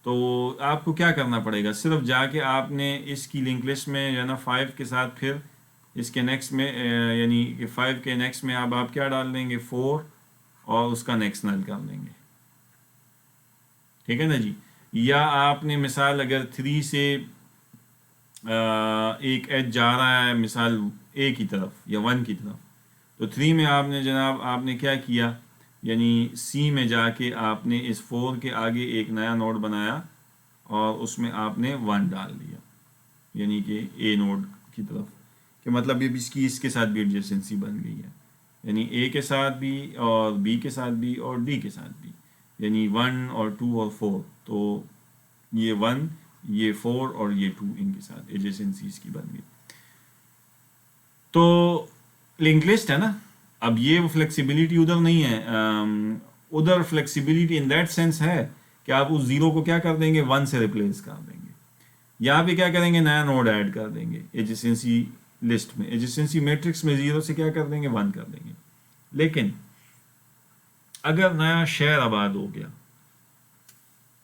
تو آپ کو کیا کرنا پڑے گا, صرف جا کے آپ نے اس کی لنک لسٹ میں جو ہے نا 5 کے ساتھ پھر اس کے نیکسٹ میں یعنی کہ 5 کے نیکسٹ میں آپ کیا ڈال دیں گے 4 اور اس کا نیکسٹ نل کر دیں گے. ٹھیک ہے نا جی. یا آپ نے مثال اگر 3 سے ایک ایج جا رہا ہے مثال اے کی طرف یا 1 کی طرف, تو 3 میں آپ نے جناب آپ نے کیا کیا, یعنی سی میں جا کے آپ نے اس 4 کے آگے ایک نیا نوڈ بنایا اور اس میں آپ نے 1 ڈال دیا, یعنی کہ اے نوڈ کی طرف, کہ مطلب یہ اس کی اس کے ساتھ بھی ایڈجسنسی بن گئی ہے. یعنی اے کے ساتھ بھی اور بی کے ساتھ بھی اور ڈی کے ساتھ بھی, یعنی 1 اور 2 اور 4. تو یہ 1 یہ 4 اور یہ 2 ان کے ساتھ ایڈجسنسی اس کی بن گئی. تو لنک لسٹ ہے نا. اب یہ فلیکسیبلٹی ادھر نہیں ہے, ادھر فلیکسیبلٹی ان دیٹ سینس ہے کہ آپ اس 0 کو کیا کر دیں گے 1 سے ریپلیس کر دیں گے. یہاں پہ کیا کریں گے نیا نوڈ ایڈ کر دیں گے ایڈجسنسی لسٹ میں, ایڈجسنسی میٹرکس میں 0 سے کیا کر دیں گے 1 کر دیں گے. لیکن اگر نیا شہر آباد ہو گیا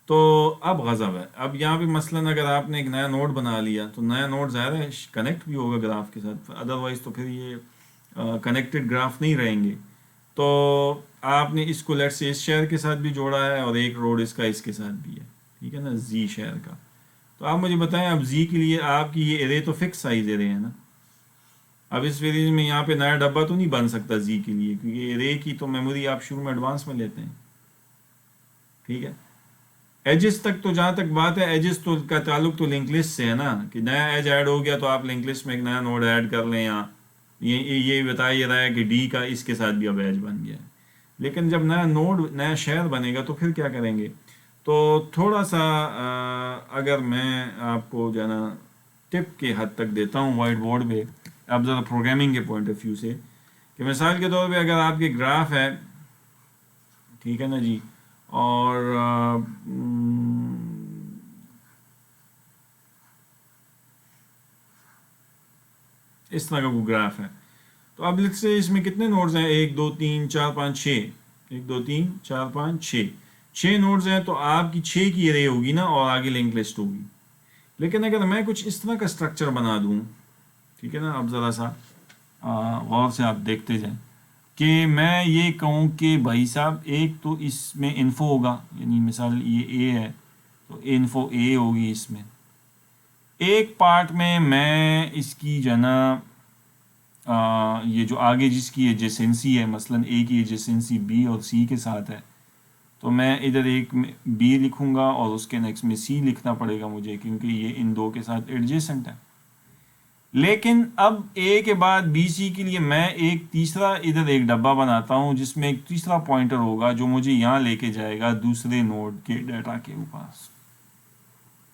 تو اب غضب ہے. اب یہاں پہ مثلاً اگر آپ نے ایک نیا نوڈ بنا لیا تو نیا نوڈ ظاہر ہے کنیکٹ بھی ہوگا گراف کے ساتھ, ادروائز تو پھر یہ کنیکٹڈ گراف نہیں رہیں گے. تو آپ نے اس کو لیٹ سے اس شہر کے ساتھ بھی جوڑا ہے اور ایک روڈ اس کا اس کے ساتھ بھی ہے. ٹھیک ہے نا, زی شہر کا. تو آپ مجھے بتائیں اب زی کے لیے آپ کی یہ ارے تو فکس سائز ارے ہے نا. اب اس ویریز میں یہاں پہ نیا ڈبہ تو نہیں بن سکتا زی کے لیے, کیونکہ ارے کی تو میموری آپ شروع میں ایڈوانس میں لیتے ہیں. ٹھیک ہے. ایجز تک تو جہاں تک بات ہے, ایجز تو کا تعلق تو لنک لسٹ سے ہے نا, کہ نیا ایج ایڈ ہو گیا تو آپ لنک لسٹ میں ایک نیا نوڈ ایڈ کر لیں. یا یہ بتا یہ رہا ہے کہ ڈی کا اس کے ساتھ بھی اب ایج بن گیا ہے. لیکن جب نیا نوڈ نیا شہر بنے گا تو پھر کیا کریں گے؟ تو تھوڑا سا اگر میں آپ کو جو ہے نا ٹپ کے حد تک دیتا ہوں وائٹ بورڈ پہ، اب ذرا پروگرامنگ کے پوائنٹ آف ویو سے، کہ مثال کے طور پہ اگر آپ کے گراف ہے، ٹھیک ہے نا جی، اور اس طرح کا کوئی گراف ہے، تو اب لیٹس سے اس میں کتنے نوڈز ہیں؟ 1 2 3 4 5 6، 1 2 3 4 5 6، 6 نوڈز ہیں، تو آپ کی 6 کی ارے ہوگی نا، اور آگے لنک لسٹ ہوگی۔ لیکن اگر میں کچھ اس طرح کا اسٹرکچر بنا دوں، ٹھیک ہے نا، اب ذرا سا غور سے آپ دیکھتے جائیں کہ میں یہ کہوں کہ بھائی صاحب ایک تو اس میں انفو ہوگا، یعنی مثال یہ اے ہے تو انفو اے ہوگی، اس میں ایک پارٹ میں اس کی جو ہے نا یہ جو آگے جس کی ایجسنسی ہے، مثلا اے کی ایجسنسی بی اور سی کے ساتھ ہے، تو میں ادھر ایک بی لکھوں گا اور اس کے نیکسٹ میں سی لکھنا پڑے گا مجھے، کیونکہ یہ ان دو کے ساتھ ایڈجسنٹ ہے۔ لیکن اب اے کے بعد بی سی کے لیے میں ایک تیسرا ادھر ایک ڈبہ بناتا ہوں، جس میں ایک تیسرا پوائنٹر ہوگا جو مجھے یہاں لے کے جائے گا دوسرے نوڈ کے ڈیٹا کے پاس،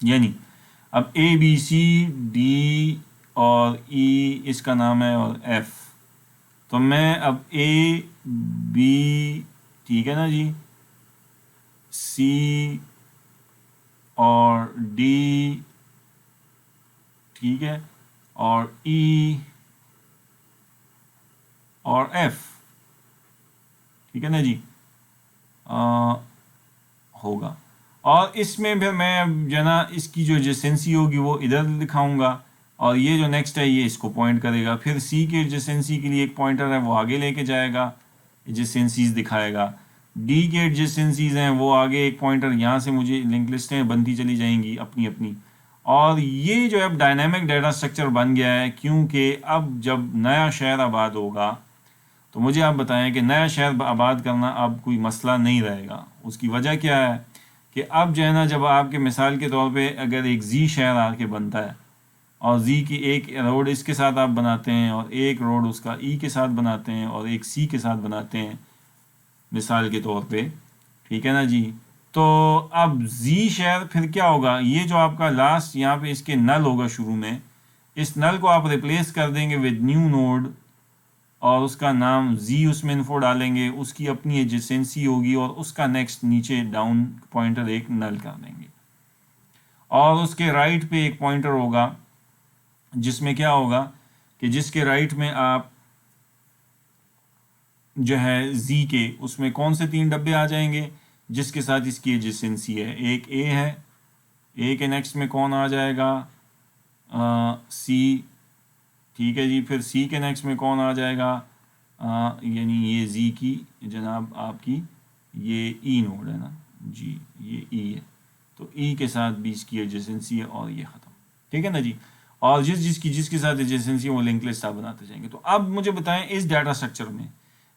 یعنی اب اے بی سی ڈی اور ای اس کا نام ہے، اور ایف، تو میں اب اے بی، ٹھیک ہے نا جی، سی اور ڈی، ٹھیک ہے، اور ای اور ایف، ٹھیک ہے نا جی، ہوگا، اور اس میں پھر میں جو ہے نا اس کی جو ایڈجسنسی ہوگی وہ ادھر دکھاؤں گا، اور یہ جو نیکسٹ ہے یہ اس کو پوائنٹ کرے گا، پھر سی کی ایڈجسنسی کے لیے ایک پوائنٹر ہے وہ آگے لے کے جائے گا، ایڈجسنسیز دکھائے گا، ڈی کے ایڈجسنسیز ہیں وہ آگے ایک پوائنٹر، یہاں سے مجھے لنک لسٹیں بنتی چلی جائیں گی اپنی اپنی، اور یہ جو اب ڈائنامک ڈیٹا اسٹرکچر بن گیا ہے، کیونکہ اب جب نیا شہر آباد ہوگا تو مجھے آپ بتائیں کہ نیا شہر آباد کرنا اب کوئی مسئلہ نہیں رہے گا۔ اس کی وجہ کیا ہے کہ اب جو ہے نا جب آپ کے مثال کے طور پہ اگر ایک زی شہر آ کے بنتا ہے، اور زی کی ایک روڈ اس کے ساتھ آپ بناتے ہیں، اور ایک روڈ اس کا ای کے ساتھ بناتے ہیں، اور ایک سی کے ساتھ بناتے ہیں مثال کے طور پہ، ٹھیک ہے نا جی، تو اب زی شہر پھر کیا ہوگا؟ یہ جو آپ کا لاسٹ یہاں پہ اس کے نل ہوگا شروع میں، اس نل کو آپ ریپلیس کر دیں گے ود نیو نوڈ، اور اس کا نام زی اس میں انفو ڈالیں گے، اس کی اپنی ایڈجسنسی ہوگی، اور اس کا نیکسٹ نیچے ڈاؤن پوائنٹر ایک نل کر دیں گے، اور اس کے رائٹ پہ ایک پوائنٹر ہوگا جس میں کیا ہوگا کہ جس کے رائٹ میں آپ جو ہے زی کے اس میں کون سے 3 ڈبے آ جائیں گے جس کے ساتھ اس کی ایڈجسنسی ہے، ایک اے ہے، اے کے نیکسٹ میں کون آ جائے گا؟ سی، ٹھیک ہے جی، پھر سی کے نیکسٹ میں کون آ جائے گا؟ یعنی یہ زی کی جناب آپ کی یہ ای نوڈ ہے نا جی، یہ ای ہے، تو ای کے ساتھ بھی اس کی ایڈجسنسی ہے، اور یہ ختم، ٹھیک ہے نا جی، اور جس کے ساتھ ایڈجسنسی ہے وہ لنک لسٹ آپ بناتے جائیں گے۔ تو اب مجھے بتائیں اس ڈیٹا اسٹرکچر میں،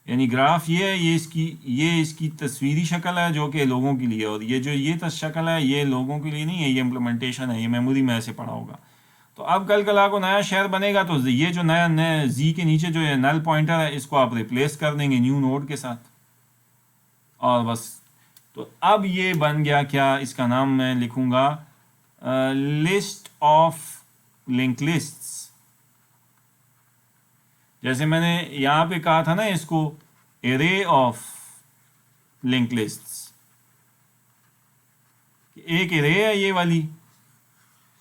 یعنی گراف یہ ہے، یہ اس کی تصویری شکل ہے جو کہ لوگوں کے لیے، اور یہ جو یہ شکل ہے یہ لوگوں کے لیے نہیں ہے، یہ امپلیمنٹیشن ہے، یہ میموری میں ایسے پڑا ہوگا۔ تو اب کل کو نیا شہر بنے گا تو یہ جو نیا زی کے نیچے جو نل پوائنٹر ہے اس کو آپ ریپلیس کر دیں گے نیو نوڈ کے ساتھ، اور بس، تو اب یہ بن گیا کیا؟ اس کا نام میں لکھوں گا لسٹ آف لنک لسٹس، جیسے میں نے یہاں پہ کہا تھا نا اس کو ارے آف لنک لسٹس، ایک ارے ہے یہ والی،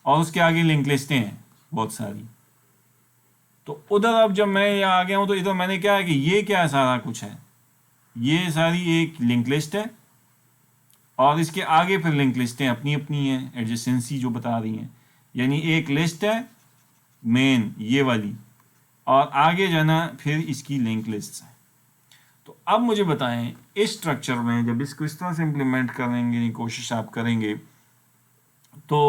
اور اس کے آگے لنک لسٹیں ہیں بہت ساری، تو ادھر اب جب میں یہاں آ گیا ہوں تو ادھر میں نے کیا ہے کہ یہ کیا سارا کچھ ہے، یہ ساری ایک لنک لسٹ ہے، اور اس کے آگے پھر لنک لسٹیں اپنی اپنی ہیں، ایڈجسنسی جو بتا رہی ہیں، یعنی ایک لسٹ ہے مین یہ والی، اور آگے جو ہے نا پھر اس کی لنک لسٹ ہے۔ تو اب مجھے بتائیں اس اسٹرکچر میں جب اس کو اس طرح سے امپلیمنٹ کریں گے، کوشش آپ کریں گے، تو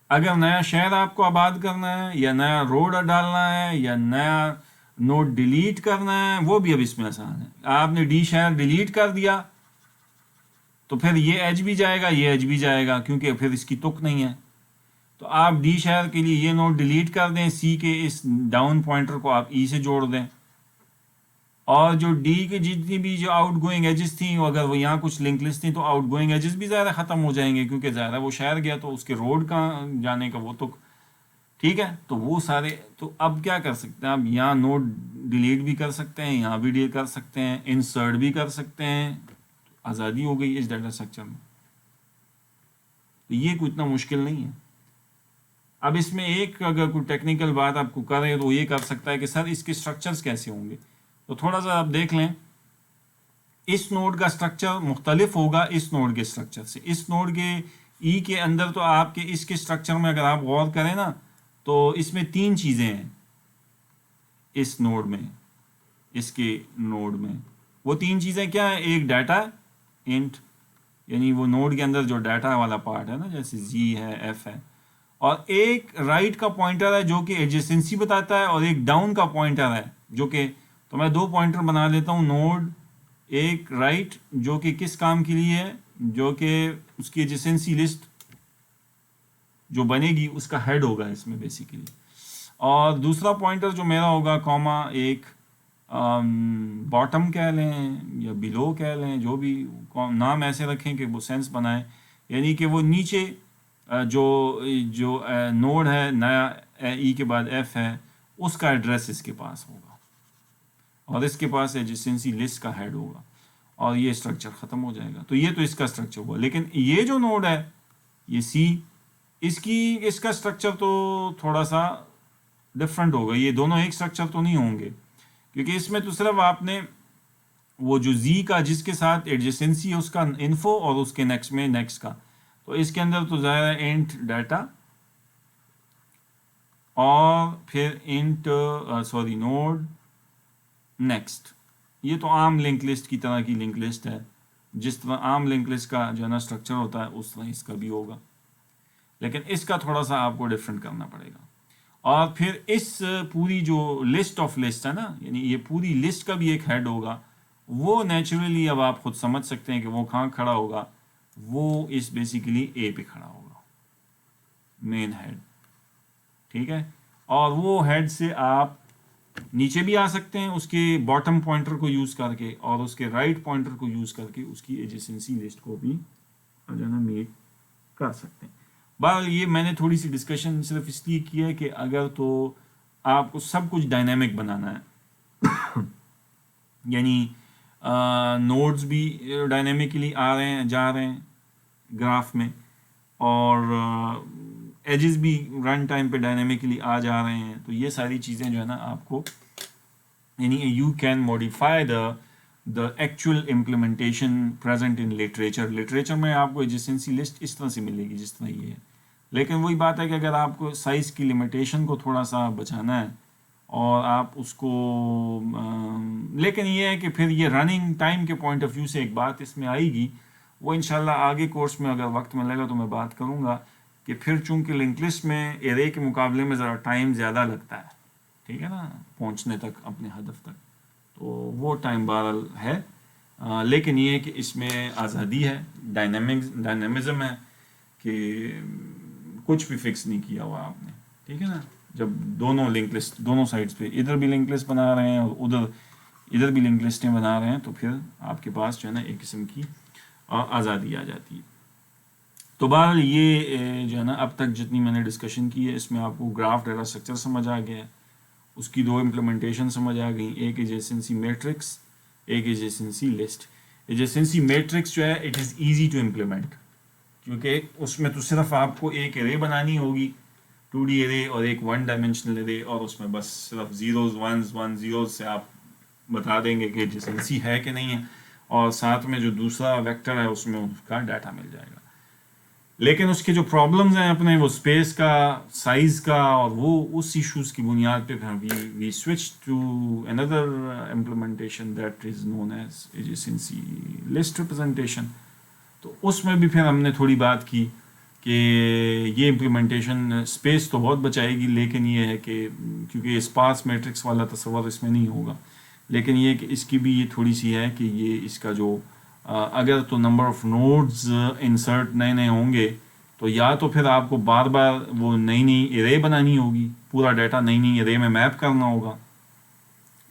اگر نیا شہر آپ کو آباد کرنا ہے، یا نیا روڈ ڈالنا ہے، یا نیا نوڈ ڈیلیٹ کرنا ہے، وہ بھی اب اس میں آسان ہے۔ آپ نے ڈی شہر ڈیلیٹ کر دیا تو پھر یہ ایج بھی جائے گا، یہ ایج بھی جائے گا، کیونکہ پھر اس کی تک نہیں ہے، تو آپ ڈی شہر کے لیے یہ نوڈ ڈیلیٹ کر دیں، سی کے اس ڈاؤن پوائنٹر کو آپ ای سے جوڑ دیں، اور جو ڈی کی جتنی بھی جو آؤٹ گوئنگ ایجز تھیں اگر وہ یہاں کچھ لنک لسٹ تھیں تو آؤٹ گوئنگ ایجز بھی ظاہر ختم ہو جائیں گے، کیونکہ ظاہر ہے وہ شہر گیا تو اس کے روڈ کہاں جانے کا وہ تو ٹھیک ہے، تو وہ سارے تو اب کیا کر سکتے ہیں، اب یہاں نوٹ ڈیلیٹ بھی کر سکتے ہیں، یہاں بھی ڈیلیٹ کر سکتے ہیں، انسرٹ بھی کر سکتے ہیں، آزادی ہو گئی اس ڈیٹا اسٹرکچر میں، تو یہ کوئی اتنا مشکل نہیں ہے۔ اب اس میں ایک اگر کوئی ٹیکنیکل بات آپ کو کرے تو یہ کر سکتا ہے کہ سر اس کے اسٹرکچرز کیسے ہوں گے، تو تھوڑا سا آپ دیکھ لیں، اس نوڈ کا اسٹرکچر مختلف ہوگا اس نوڈ کے اسٹرکچر سے، اس نوڈ کے ای کے اندر تو آپ کے اس کے اسٹرکچر میں اگر آپ غور کریں نا تو اس میں 3 چیزیں ہیں، اس نوڈ میں، اس کے نوڈ میں وہ 3 چیزیں کیا ہیں، ایک ڈیٹا انٹ، یعنی وہ نوڈ کے اندر جو ڈیٹا والا پارٹ ہے نا، جیسے زی ہے، ایف ہے، اور ایک رائٹ کا پوائنٹر ہے جو کہ ایڈجسنسی بتاتا ہے، اور ایک ڈاؤن کا پوائنٹر ہے جو کہ، تو میں 2 پوائنٹر بنا لیتا ہوں، نوڈ ایک رائٹ جو کہ کس کام کے لیے ہے، جو کہ اس کی ایڈجسنسی لسٹ جو بنے گی اس کا ہیڈ ہوگا اس میں بیسیکلی، اور دوسرا پوائنٹر جو میرا ہوگا کاما ایک باٹم کہہ لیں یا بلو کہہ لیں، جو بھی نام ایسے رکھیں کہ وہ سینس بنائیں، یعنی کہ وہ نیچے جو نوڈ ہے نیا ای کے بعد ایف ہے اس کا ایڈریس اس کے پاس ہوگا، اور اس کے پاس ایڈجسنسی لسٹ کا ہیڈ ہوگا، اور یہ اسٹرکچر ختم ہو جائے گا، تو یہ تو اس کا اسٹرکچر ہوا، لیکن یہ جو نوڈ ہے یہ سی، اس کا اسٹرکچر تو تھوڑا سا ڈفرینٹ ہوگا، یہ دونوں ایک اسٹرکچر تو نہیں ہوں گے، کیونکہ اس میں تو صرف آپ نے وہ جو زی کا جس کے ساتھ ایڈجسنسی ہے اس کا انفو، اور اس کے نیکسٹ میں نیکسٹ کا، تو اس کے اندر تو ظاہر ہے انٹ ڈیٹا، اور پھر انٹ نوڈ نیکسٹ، یہ تو عام لنک لسٹ کی طرح کی لنک لسٹ ہے، جس طرح عام لنک لسٹ کا جو ہے نا اسٹرکچر ہوتا ہے اس طرح اس کا بھی ہوگا، لیکن اس کا تھوڑا سا آپ کو ڈفرینٹ کرنا پڑے گا، اور پھر اس پوری جو لسٹ آف لسٹ ہے نا، یعنی یہ پوری لسٹ کا بھی ایک ہیڈ ہوگا، وہ نیچرلی اب آپ خود سمجھ سکتے ہیں کہ وہ کہاں کھڑا ہوگا، وہ اس بیسیکلی اے پہ کھڑا ہوگا، مین ہیڈ، ٹھیک ہے، اور وہ ہیڈ سے آپ نیچے بھی آ سکتے ہیں اس کے باٹم پوائنٹر کو یوز کر کے، اور اس کے رائٹ پوائنٹر کو یوز کر کے اس کی ایڈجسنسی لسٹ کو بھی جو ہے نا میک کر سکتے ہیں۔ بہرحال یہ میں نے تھوڑی سی ڈسکشن صرف اس لیے کی ہے کہ اگر تو آپ کو سب کچھ ڈائنامک بنانا ہے یعنی نوڈز بھی ڈائنامکلی آ رہے ہیں جا رہے ہیں گراف میں، اور ایجز بھی رن ٹائم پہ ڈائنامکلی آ جا رہے ہیں، تو یہ ساری چیزیں جو ہے نا آپ کو، یعنی you can modify the actual implementation present in literature میں آپ کو ایڈجسنسی لسٹ اس طرح سے ملے گی جس طرح یہ ہے، لیکن وہی بات ہے کہ اگر آپ کو سائز کی لمیٹیشن کو تھوڑا سا بچانا ہے اور آپ اس کو لیکن یہ ہے کہ پھر یہ رننگ ٹائم کے پوائنٹ آف ویو سے ایک بات اس میں آئے گی، وہ انشاءاللہ آگے کورس میں اگر وقت ملے گا تو میں بات کروں گا کہ پھر چونکہ لنک لسٹ میں ایرے کے مقابلے میں ذرا ٹائم زیادہ لگتا ہے، ٹھیک ہے نا، پہنچنے تک اپنے ہدف تک، تو وہ ٹائم بہرحال ہے، لیکن یہ ہے کہ اس میں آزادی ہے، ڈائنامزم ہے، کہ کچھ بھی فکس نہیں کیا ہوا آپ نے، ٹھیک ہے نا، جب دونوں لنک لسٹ دونوں سائڈس پہ ادھر بھی لنک لسٹ بنا رہے ہیں اور ادھر بھی لنک لسٹیں بنا رہے ہیں، تو پھر آپ کے پاس جو ہے نا ایک قسم کی آزادی آ جاتی ہے۔ تو بہرحال یہ جو ہے نا اب تک جتنی میں نے ڈسکشن کی ہے اس میں آپ کو گراف ڈیٹا اسٹرکچر سمجھ آ گیا ہے، اس کی 2 امپلیمنٹیشن سمجھ آ گئی، ایک ایڈجسنسی میٹرکس، ایک ایڈجسنسی لسٹ۔ ایڈجسنسی میٹرکس جو ہے it is easy to implement, کیونکہ اس میں تو صرف آپ کو ایک ایرے بنانی ہوگی، 2D ایرے اور ایک 1 ڈائمینشنل ایرے، اور اس میں بس صرف زیروز ونز زیروز سے آپ بتا دیں گے کہ ایڈجسنسی ہے کہ نہیں ہے، اور ساتھ میں جو دوسرا ویکٹر ہے اس میں اس کا ڈیٹا مل جائے گا، لیکن اس کے جو پرابلمز ہیں اپنے وہ اسپیس کا، سائز کا، اور وہ اس ایشوز کی بنیاد پہ پھر we switch to another implementation that is known as adjacency list representation. تو اس میں بھی پھر ہم نے تھوڑی بات کی کہ یہ امپلیمنٹیشن اسپیس تو بہت بچائے گی، لیکن یہ ہے کہ کیونکہ اسپارس میٹرکس والا تصور اس میں نہیں ہوگا، لیکن یہ کہ اس کی بھی یہ تھوڑی سی ہے کہ یہ اس کا جو اگر تو نمبر آف نوڈز انسرٹ نئے ہوں گے تو یا تو پھر آپ کو بار بار وہ نئی ایرے بنانی ہوگی، پورا ڈیٹا نئی ایرے میں میپ کرنا ہوگا،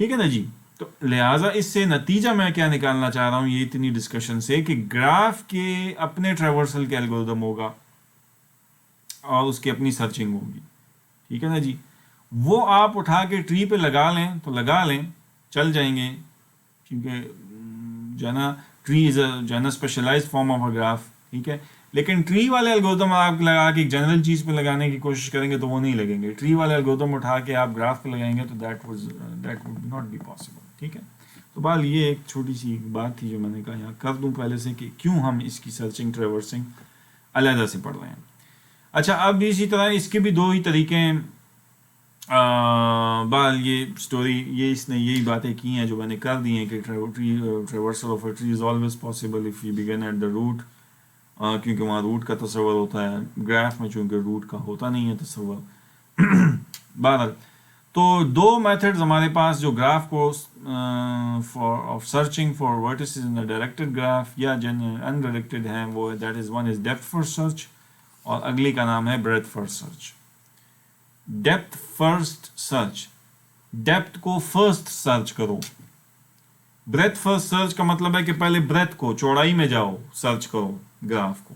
ٹھیک ہے نا جی. تو لہٰذا اس سے نتیجہ میں کیا نکالنا چاہ رہا ہوں یہ اتنی ڈسکشن سے کہ گراف کے اپنے ٹریورسل کے الگوریدم ہوگا اور اس کی اپنی سرچنگ ہوگی. ٹھیک ہے نا جی. وہ آپ اٹھا کے ٹری پہ لگا لیں تو لگا لیں, چل جائیں گے, کیونکہ جو ہے نا ٹری از جو ہے نا specialized form of a graph. ٹھیک ہے, لیکن ٹری والے الگوریدم آپ لگا کے ایک جنرل چیز پہ لگانے کی کوشش کریں گے تو وہ نہیں لگیں گے. ٹری والے الگوریدم اٹھا کے آپ گراف پہ لگائیں گے تو that would not be possible. ٹھیک ہے, تو بال یہ ایک چھوٹی سی بات تھی جو میں نے کہا یہاں کر دوں پہلے سے کہ کیوں ہم اس کی سرچنگ ٹریورسنگ علیحدہ سے پڑھ رہے ہیں. اچھا, اب اسی طرح اس کے بھی دو ہی طریقے ہیں. بال یہ اسٹوری یہ اس نے یہی باتیں کی ہیں جو میں نے کر دی ہیں کہ traversal of a tree is always possible if you begin at the root, کیونکہ وہاں روٹ کا تصور ہوتا ہے. گراف میں چونکہ روٹ کا ہوتا نہیں ہے تصور. بہرحال تو دو میتھڈز ہمارے پاس جو گراف کو of searching for vertices in directed graph یا ان ڈائریکٹڈ ہیں, وہ that is one is depth first search اور اگلی کا نام ہے breadth first search. Depth first search, depth کو فرسٹ سرچ کرو. بریتھ فرسٹ سرچ کا مطلب ہے کہ پہلے بریتھ کو چوڑائی میں جاؤ سرچ کرو گراف کو,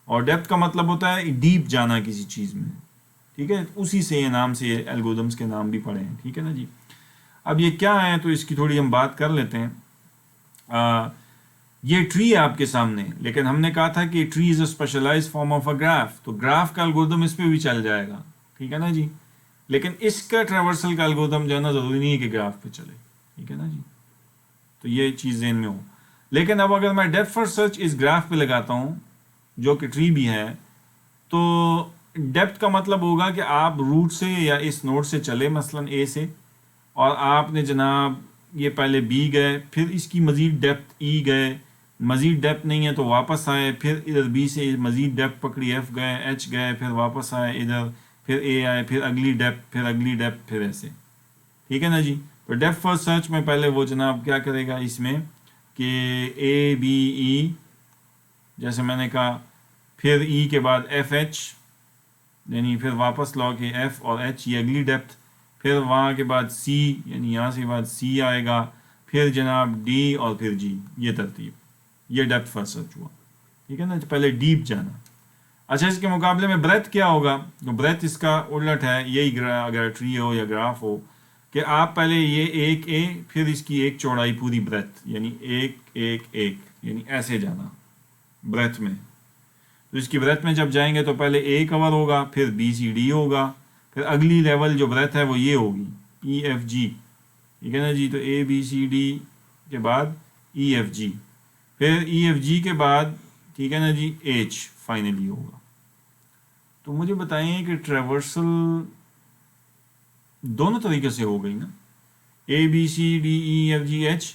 اور ڈیپتھ کا مطلب ہوتا ہے ڈیپ جانا کسی چیز میں. ٹھیک ہے, اسی سے یہ نام سے یہ الگوریدمس کے نام بھی پڑے ہیں. ٹھیک ہے نا جی. اب یہ کیا ہے تو اس کی تھوڑی ہم بات کر لیتے ہیں. یہ ٹری ہے آپ کے سامنے, لیکن ہم نے کہا تھا کہ tree is a specialized form of a graph, تو گراف کا الگوریدم اس پہ بھی چل جائے گا. ٹھیک ہے نا جی, لیکن اس کا ٹریورسل کا الگوریدم جو ہے نا ضروری نہیں ہے کہ گراف پہ چلے. ٹھیک ہے نا جی, تو یہ چیز ذہن میں ہو. لیکن اب اگر میں ڈیپتھ فرسٹ سرچ اس گراف پہ لگاتا ہوں جو کہ ٹری بھی ہے, تو ڈیپتھ کا مطلب ہوگا کہ آپ روٹ سے یا اس نوڈ سے چلے مثلا اے سے, اور آپ نے جناب یہ پہلے بی گئے, پھر اس کی مزید ڈیپتھ ای گئے, مزید ڈیپتھ نہیں ہے تو واپس آئے, پھر ادھر بی سے مزید ڈیپتھ پکڑی ایف گئے, ایچ گئے, پھر واپس آئے ادھر, پھر اے آئے, پھر اگلی ڈیپتھ, پھر اگلی ڈیپتھ, پھر ایسے. ٹھیک ہے نا جی. تو ڈیپتھ فرسٹ سرچ میں پہلے وہ جناب کیا کرے گا اس میں کہ اے بی ای جیسے میں نے کہا, پھر ای کے بعد ایف ایچ, یعنی پھر واپس لاؤ کہ ایف اور ایچ یہ اگلی ڈیپتھ, پھر وہاں کے بعد سی, یعنی یہاں سے بعد سی آئے گا, پھر جناب ڈی اور پھر جی. یہ ترتیب, یہ ڈیپتھ فرسٹ سرچ ہوا. ٹھیک ہے نا, پہلے ڈیپ جانا. اچھا, اس کے مقابلے میں بریتھ کیا ہوگا؟ تو بریتھ اس کا الٹ ہے, یہی اگر ٹری ہو یا گراف ہو کہ آپ پہلے یہ ایک اے, پھر اس کی ایک چوڑائی پوری بریتھ, یعنی ایک ایک ایک, یعنی ایسے جانا بریتھ میں. تو اس کی بریتھ میں جب جائیں گے تو پہلے اے کور ہوگا, پھر بی سی ڈی ہوگا, پھر اگلی لیول جو بریتھ ہے وہ یہ ہوگی ای ایف جی. ٹھیک ہے نا جی. تو اے بی سی ڈی کے بعد ای ایف جی, پھر ای ایف جی کے بعد ٹھیک ہے نا جی ایچ فائنلی ہوگا. تو مجھے بتائیں کہ ٹریورسل دونوں طریقے سے ہو گئی نا, A B C D E F G H,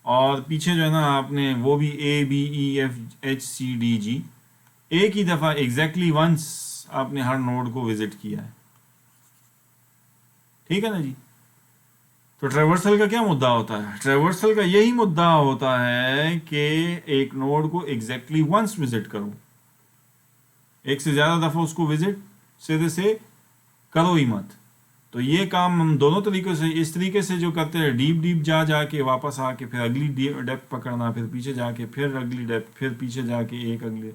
اور پیچھے جو ہے نا آپ نے وہ بھی A B E F H C D G, ایک ہی دفعہ ایگزیکٹلی ونس آپ نے ہر نوڈ کو وزٹ کیا ہے. ٹھیک ہے نا جی. تو ٹریورسل کا کیا مدعا ہوتا ہے؟ ٹریورسل کا یہی مدعا ہوتا ہے کہ ایک نوڈ کو ایگزیکٹلی ونس وزٹ کرو, ایک سے زیادہ دفعہ اس کو وزٹ سیدھے سے کرو ہی مت. تو یہ کام ہم دونوں طریقوں سے, اس طریقے سے جو کرتے ہیں ڈیپ ڈیپ جا کے واپس آ کے پھر اگلی ڈیپتھ پکڑنا, پھر پیچھے جا کے پھر اگلی ڈیپتھ, پھر پیچھے جا کے ایک اگلی,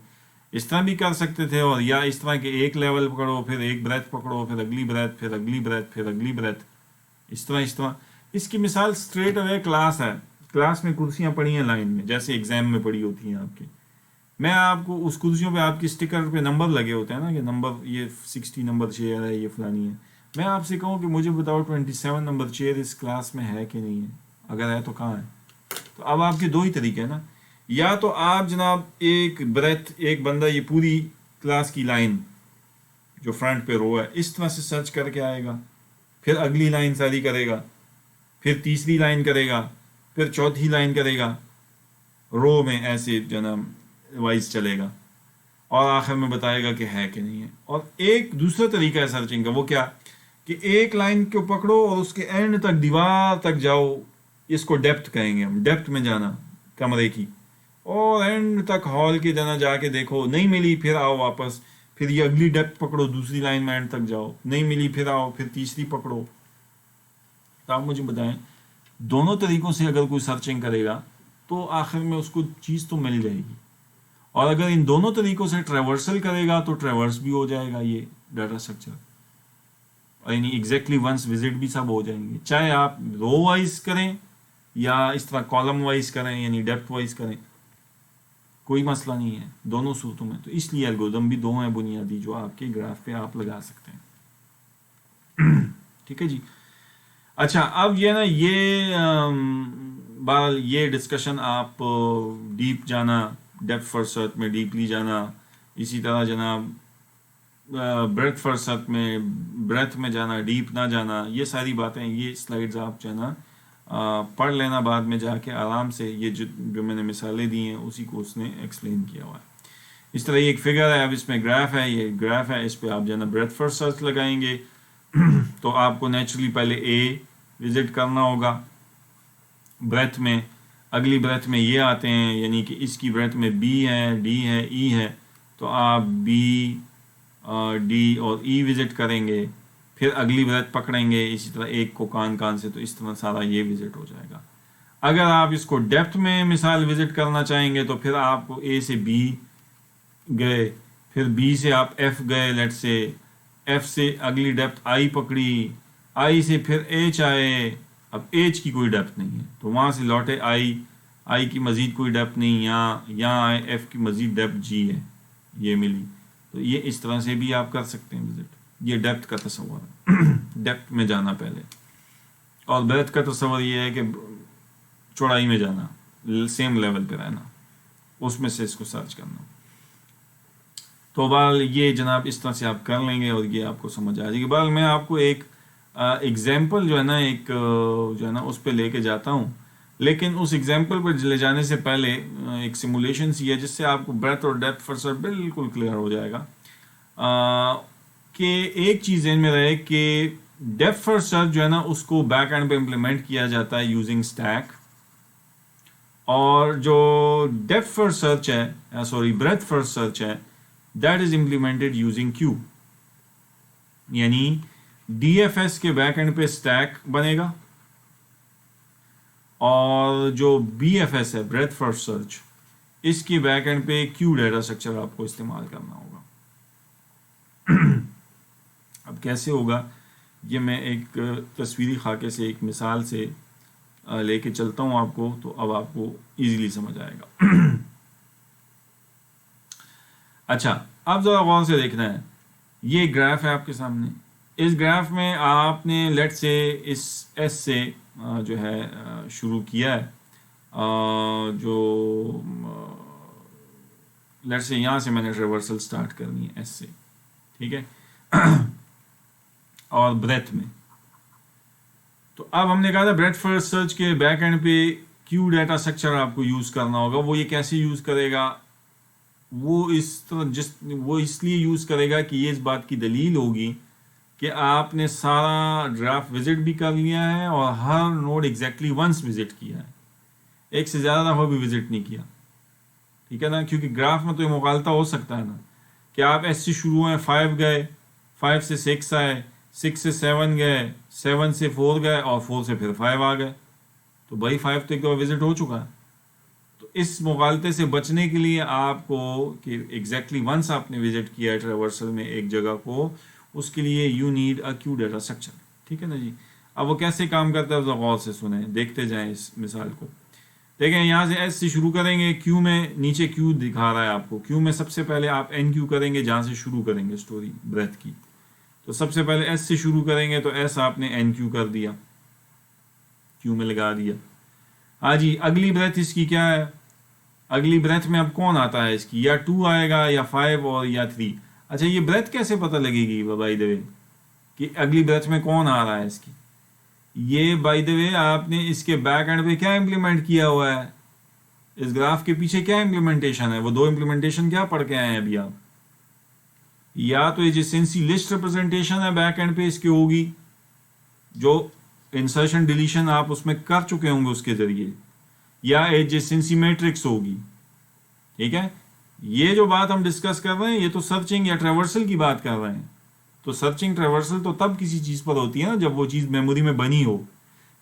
اس طرح بھی کر سکتے تھے. اور یا اس طرح کہ ایک لیول پکڑو, پھر ایک بریتھ پکڑو, پھر اگلی بریتھ, پھر اگلی بریتھ, پھر اگلی بریتھ, اس طرح. اس کی مثال اسٹریٹ اوے کلاس ہے. کلاس میں کرسیاں پڑی ہیں لائن میں, جیسے ایگزام میں پڑی ہوتی ہیں آپ کے. میں آپ کو اس کرسیوں پہ آپ کی اسٹیکر پہ نمبر لگے ہوتے ہیں نا, کہ نمبر یہ 60 نمبر چیئر ہے, یہ فلانی ہے. میں آپ سے کہوں کہ مجھے بتاؤ 27 نمبر چیئر اس کلاس میں ہے کہ نہیں ہے, اگر ہے تو کہاں ہے؟ تو اب آپ کے دو ہی طریقے ہیں نا, یا تو آپ جناب ایک بریتھ, ایک بندہ یہ پوری کلاس کی لائن جو فرنٹ پہ رو ہے اس طرح سے سرچ کر کے آئے گا, پھر اگلی لائن ساری کرے گا, پھر تیسری لائن کرے گا, پھر چوتھی لائن کرے گا, رو میں ایسے جناب وائز چلے گا, اور آخر میں بتائے گا کہ ہے کہ نہیں ہے. اور ایک دوسرا طریقہ ہے سرچنگ کا, وہ کیا کہ ایک لائن کو پکڑو اور اس کے اینڈ تک دیوار تک جاؤ, اس کو ڈیپتھ کہیں گے ہم, ڈیپتھ میں جانا کمرے کی, اور اینڈ تک ہال کے جانا, جا کے دیکھو نہیں ملی, پھر آؤ واپس, پھر یہ اگلی ڈیپتھ پکڑو, دوسری لائن میں اینڈ تک جاؤ, نہیں ملی, پھر آؤ, پھر تیسری پکڑو. تو آپ مجھے بتائیں دونوں طریقوں سے اگر کوئی سرچنگ کرے گا تو آخر میں اس کو چیز تو مل جائے گی، اور اگر ان دونوں طریقوں سے ٹریورسل کرے گا تو ٹریورس بھی ہو جائے گا یہ ڈیٹا اسٹرکچر، اور یعنی ایگزیکٹلی ونس وزٹ بھی سب ہو جائیں گے، چاہے آپ رو وائز کریں یا اس طرح کالم وائز کریں یعنی ڈیپتھ وائز کریں، کوئی مسئلہ نہیں ہے دونوں صورتوں میں۔ تو اس لیے الگورتھم بھی دو ہیں بنیادی جو آپ کے گراف پہ آپ لگا سکتے ہیں، ٹھیک ہے جی۔ اچھا اب یہ نا یہ بہرحال یہ ڈسکشن آپ ڈیپ جانا، ڈیپتھ فرسٹ سرچ میں ڈیپلی جانا، اسی طرح جناب بریتھ فرسٹ سرچ میں بریتھ میں جانا، ڈیپ نہ جانا، یہ ساری باتیں یہ سلائیڈز آپ جو ہے نا پڑھ لینا بعد میں جا کے آرام سے، یہ جو میں نے مثالیں دی ہیں اسی کو اس نے ایکسپلین کیا ہوا ہے۔ اس طرح یہ ایک فگر ہے، اب اس میں گراف ہے، یہ گراف ہے، اس پہ آپ جو ہے نا بریتھ فرسٹ سرچ لگائیں گے تو آپ کو نیچرلی پہلے اے وزٹ کرنا ہوگا بریتھ میں، اگلی بریتھ میں یہ آتے ہیں، یعنی کہ اس کی بریتھ میں بی ہے، ڈی ہے، ای ہے، تو آپ بی ڈی اور ای وزٹ کریں گے، پھر اگلی بریتھ پکڑیں گے اسی طرح ایک کو کان سے، تو اس طرح سارا یہ وزٹ ہو جائے گا۔ اگر آپ اس کو ڈیپتھ میں مثال وزٹ کرنا چاہیں گے تو پھر آپ کو اے سے بی گئے، پھر بی سے آپ ایف گئے، لیٹ سے ایف سے اگلی ڈیپتھ آئی پکڑی، آئی سے پھر ایچ آئے، اب ایچ کی کوئی ڈیپتھ نہیں ہے تو وہاں سے لوٹے آئی کی مزید کوئی ڈیپتھ نہیں، یہاں آئے ایف کی مزید ڈیپتھ جی ہے، یہ ملی، تو یہ اس طرح سے بھی آپ کر سکتے ہیں وزٹ۔ یہ ڈیپتھ کا تصور ہے، ڈیپتھ میں جانا پہلے، اور بریتھ کا تصور یہ ہے کہ چوڑائی میں جانا، سیم لیول پہ رہنا، اس میں سے اس کو سرچ کرنا۔ تو بہرحال یہ جناب اس طرح سے آپ کر لیں گے اور یہ آپ کو سمجھ آ جائے گی۔ بہرحال میں آپ کو ایک ایگزامپل جو ہے نا ایک جو ہے نا اس پہ لے کے جاتا ہوں، لیکن اس ایگزامپل پہ لے جانے سے پہلے ایک سیمولیشن سی ہے جس سے آپ کو بریتھ اور ڈیپتھ فرسٹ سرچ بالکل کلیئر ہو جائے گا، کہ ایک چیز ذہن میں رہے کہ ڈیپتھ فرسٹ سرچ جو ہے نا اس کو بیک اینڈ پہ امپلیمنٹ کیا جاتا ہے یوزنگ اسٹیک، اور جو ڈیپتھ فرسٹ سرچ ہے سوری بریتھ فرسٹ سرچ ہے دیٹ از امپلیمنٹڈ یوزنگ کیو، یعنی ڈی ایف ایس کے بیک اینڈ پہ اسٹیک بنے گا، اور جو بی ایف ایس ہے بریتھ فرسٹ سرچ، اس کی بیک اینڈ پہ کیو ڈیٹا اسٹرکچر آپ کو استعمال کرنا ہوگا۔ اب کیسے ہوگا یہ میں ایک تصویری خاکے سے ایک مثال سے لے کے چلتا ہوں آپ کو، تو اب آپ کو ایزیلی سمجھ آئے گا۔ اچھا اب ذرا غور سے دیکھنا ہے، یہ گراف ہے آپ کے سامنے، اس گراف میں آپ نے لیٹ سے اس ایس سے جو ہے شروع کیا ہے، جو لیٹ سے یہاں سے میں نے ریورسل سٹارٹ کرنی ہے ایس سے، ٹھیک ہے، اور بریتھ میں، تو اب ہم نے کہا تھا بریتھ فرسٹ سرچ کے بیک اینڈ پہ کیو ڈیٹا اسٹرکچر آپ کو یوز کرنا ہوگا۔ وہ یہ کیسے یوز کرے گا؟ وہ اس لیے یوز کرے گا کہ یہ اس بات کی دلیل ہوگی کہ آپ نے سارا گراف وزٹ بھی کر لیا ہے اور ہر نوڈ ایگزیکٹلی ونس وزٹ کیا ہے، ایک سے زیادہ دفعہ بھی وزٹ نہیں کیا، ٹھیک ہے نا، کیونکہ گراف میں تو یہ مغالطہ ہو سکتا ہے نا کہ آپ ایس سے شروع ہیں 5 گئے، 5 سے 6 آئے، 6 سے 7 گئے، 7 سے 4 گئے اور 4 سے پھر 5 آ گئے، تو بھائی 5 تو ایک دفعہ وزٹ ہو چکا ہے۔ تو اس مغالطے سے بچنے کے لیے آپ کو کہ ایگزیکٹلی ونس آپ نے وزٹ کیا ہے ٹریورسل میں ایک جگہ کو، اس کے لیے you need a queue data structure, ٹھیک ہے نا جی۔ اب وہ کیسے کام کرتا ہے غور سے سنیں، دیکھتے جائیں اس مثال کو۔ دیکھیں یہاں سے ایس سے شروع کریں گے، کیو میں نیچے کیو دکھا رہا ہے آپ کو، کیو میں سب سے پہلے آپ این کیو کریں گے جہاں سے شروع کریں گے اسٹوری بریتھ کی، تو سب سے پہلے ایس سے شروع کریں گے تو ایس آپ نے این کیو کر دیا، کیو میں لگا دیا۔ ہاں جی اگلی بریتھ اس کی کیا ہے؟ اگلی بریتھ میں اب کون آتا ہے اس کی؟ یا 2 آئے گا یا 5 اور یا 3۔ اچھا یہ بریتھ کیسے پتہ لگے گی بائی دا وے کہ اگلی بریتھ میں کون آ رہا ہے اس کی؟ یہ بائی دا وے آپ نے اس کے بیک اینڈ پہ کیا امپلیمنٹ کیا ہوا ہے، اس گراف کے پیچھے کیا امپلیمنٹیشن ہے؟ وہ 2 امپلیمنٹیشن کیا پڑھ کے آئے ہیں ابھی آپ؟ یا تو ایجسنسی لسٹ ریپرزنٹیشن ہے بیک اینڈ پہ اس کی ہوگی، جو انسرشن ڈیلیشن آپ اس میں کر چکے ہوں گے اس کے ذریعے، یا ایجسنسی میٹرکس ہوگی، ٹھیک ہے۔ یہ جو بات ہم ڈسکس کر رہے ہیں یہ تو سرچنگ یا ٹریورسل کی بات کر رہے ہیں، تو سرچنگ ٹریورسل تو تب کسی چیز پر ہوتی ہے نا جب وہ چیز میموری میں بنی ہو،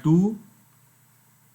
2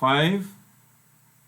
5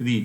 3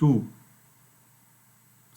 2,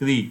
3,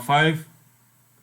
5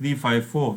3 5 4।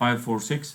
5 4 6,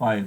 5,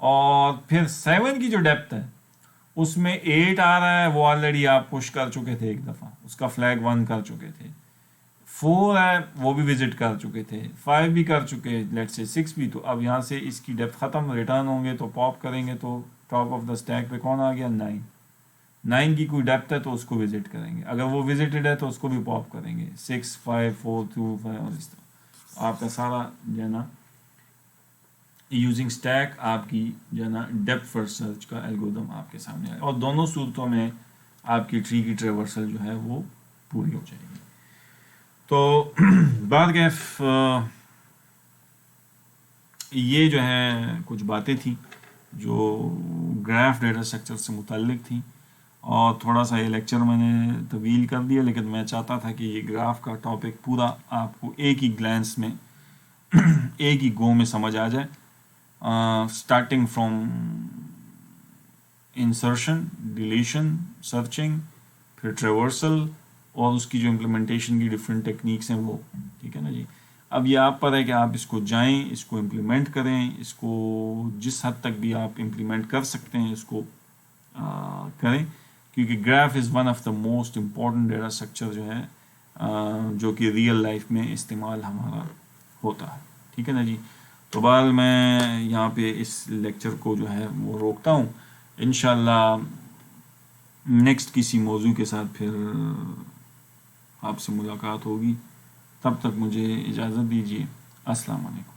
اور پھر 7 کی جو ڈیپتھ ہے اس میں 8 آ رہا ہے، وہ آلریڈی آپ پش کر چکے تھے ایک دفعہ، اس کا فلیگ 1 کر چکے تھے. 4 ہے وہ بھی وزٹ کر چکے تھے، 5 بھی کر چکے، لیٹ سے 6 بھی. تو اب یہاں سے اس کی ڈیپتھ ختم، ریٹرن ہوں گے تو پاپ کریں گے تو ٹاپ آف دا اسٹیک پہ کون آ گیا؟ 9. 9 کی کوئی ڈیپتھ ہے تو اس کو وزٹ کریں گے، اگر وہ وزٹڈ ہے تو اس کو بھی پاپ کریں گے. 6 5 4 2 5 اور اس طرح آپ کا سارا جو ہے نا یوزنگ اسٹیک آپ کی جو ہے نا ڈیپتھ فرسٹ سرچ کا الگورتھم آپ کے سامنے آئے، اور دونوں صورتوں میں آپ کی ٹری کی ٹریورسل جو ہے وہ پوری ہو جائے گی. تو بعد یہ جو ہے کچھ باتیں تھیں جو گراف ڈیٹا اسٹرکچر سے متعلق تھیں، اور تھوڑا سا یہ لیکچر میں نے طویل کر دیا، لیکن میں چاہتا تھا کہ یہ گراف کا ٹاپک پورا آپ کو ایک ہی گلینس میں ایک ہی گو میں سمجھ آ جائے، starting from insertion, deletion, searching, پھر ٹریورسل، اور اس کی جو امپلیمنٹیشن کی ڈفرینٹ ٹیکنیکس ہیں وہ. ٹھیک ہے نا جی. اب یہ آپ پر ہے کہ آپ اس کو جائیں، اس کو امپلیمنٹ کریں، اس کو جس حد تک بھی آپ امپلیمنٹ کر سکتے ہیں اس کو کریں، کیونکہ graph is one of the most important data structure جو ہے جو کہ ریئل لائف میں استعمال ہمارا ہوتا ہے. ٹھیک ہے نا جی. تو بہرحال میں یہاں پہ اس لیکچر کو جو ہے وہ روکتا ہوں، انشاءاللہ نیکسٹ کسی موضوع کے ساتھ پھر آپ سے ملاقات ہوگی. تب تک مجھے اجازت دیجیے. السلام علیکم.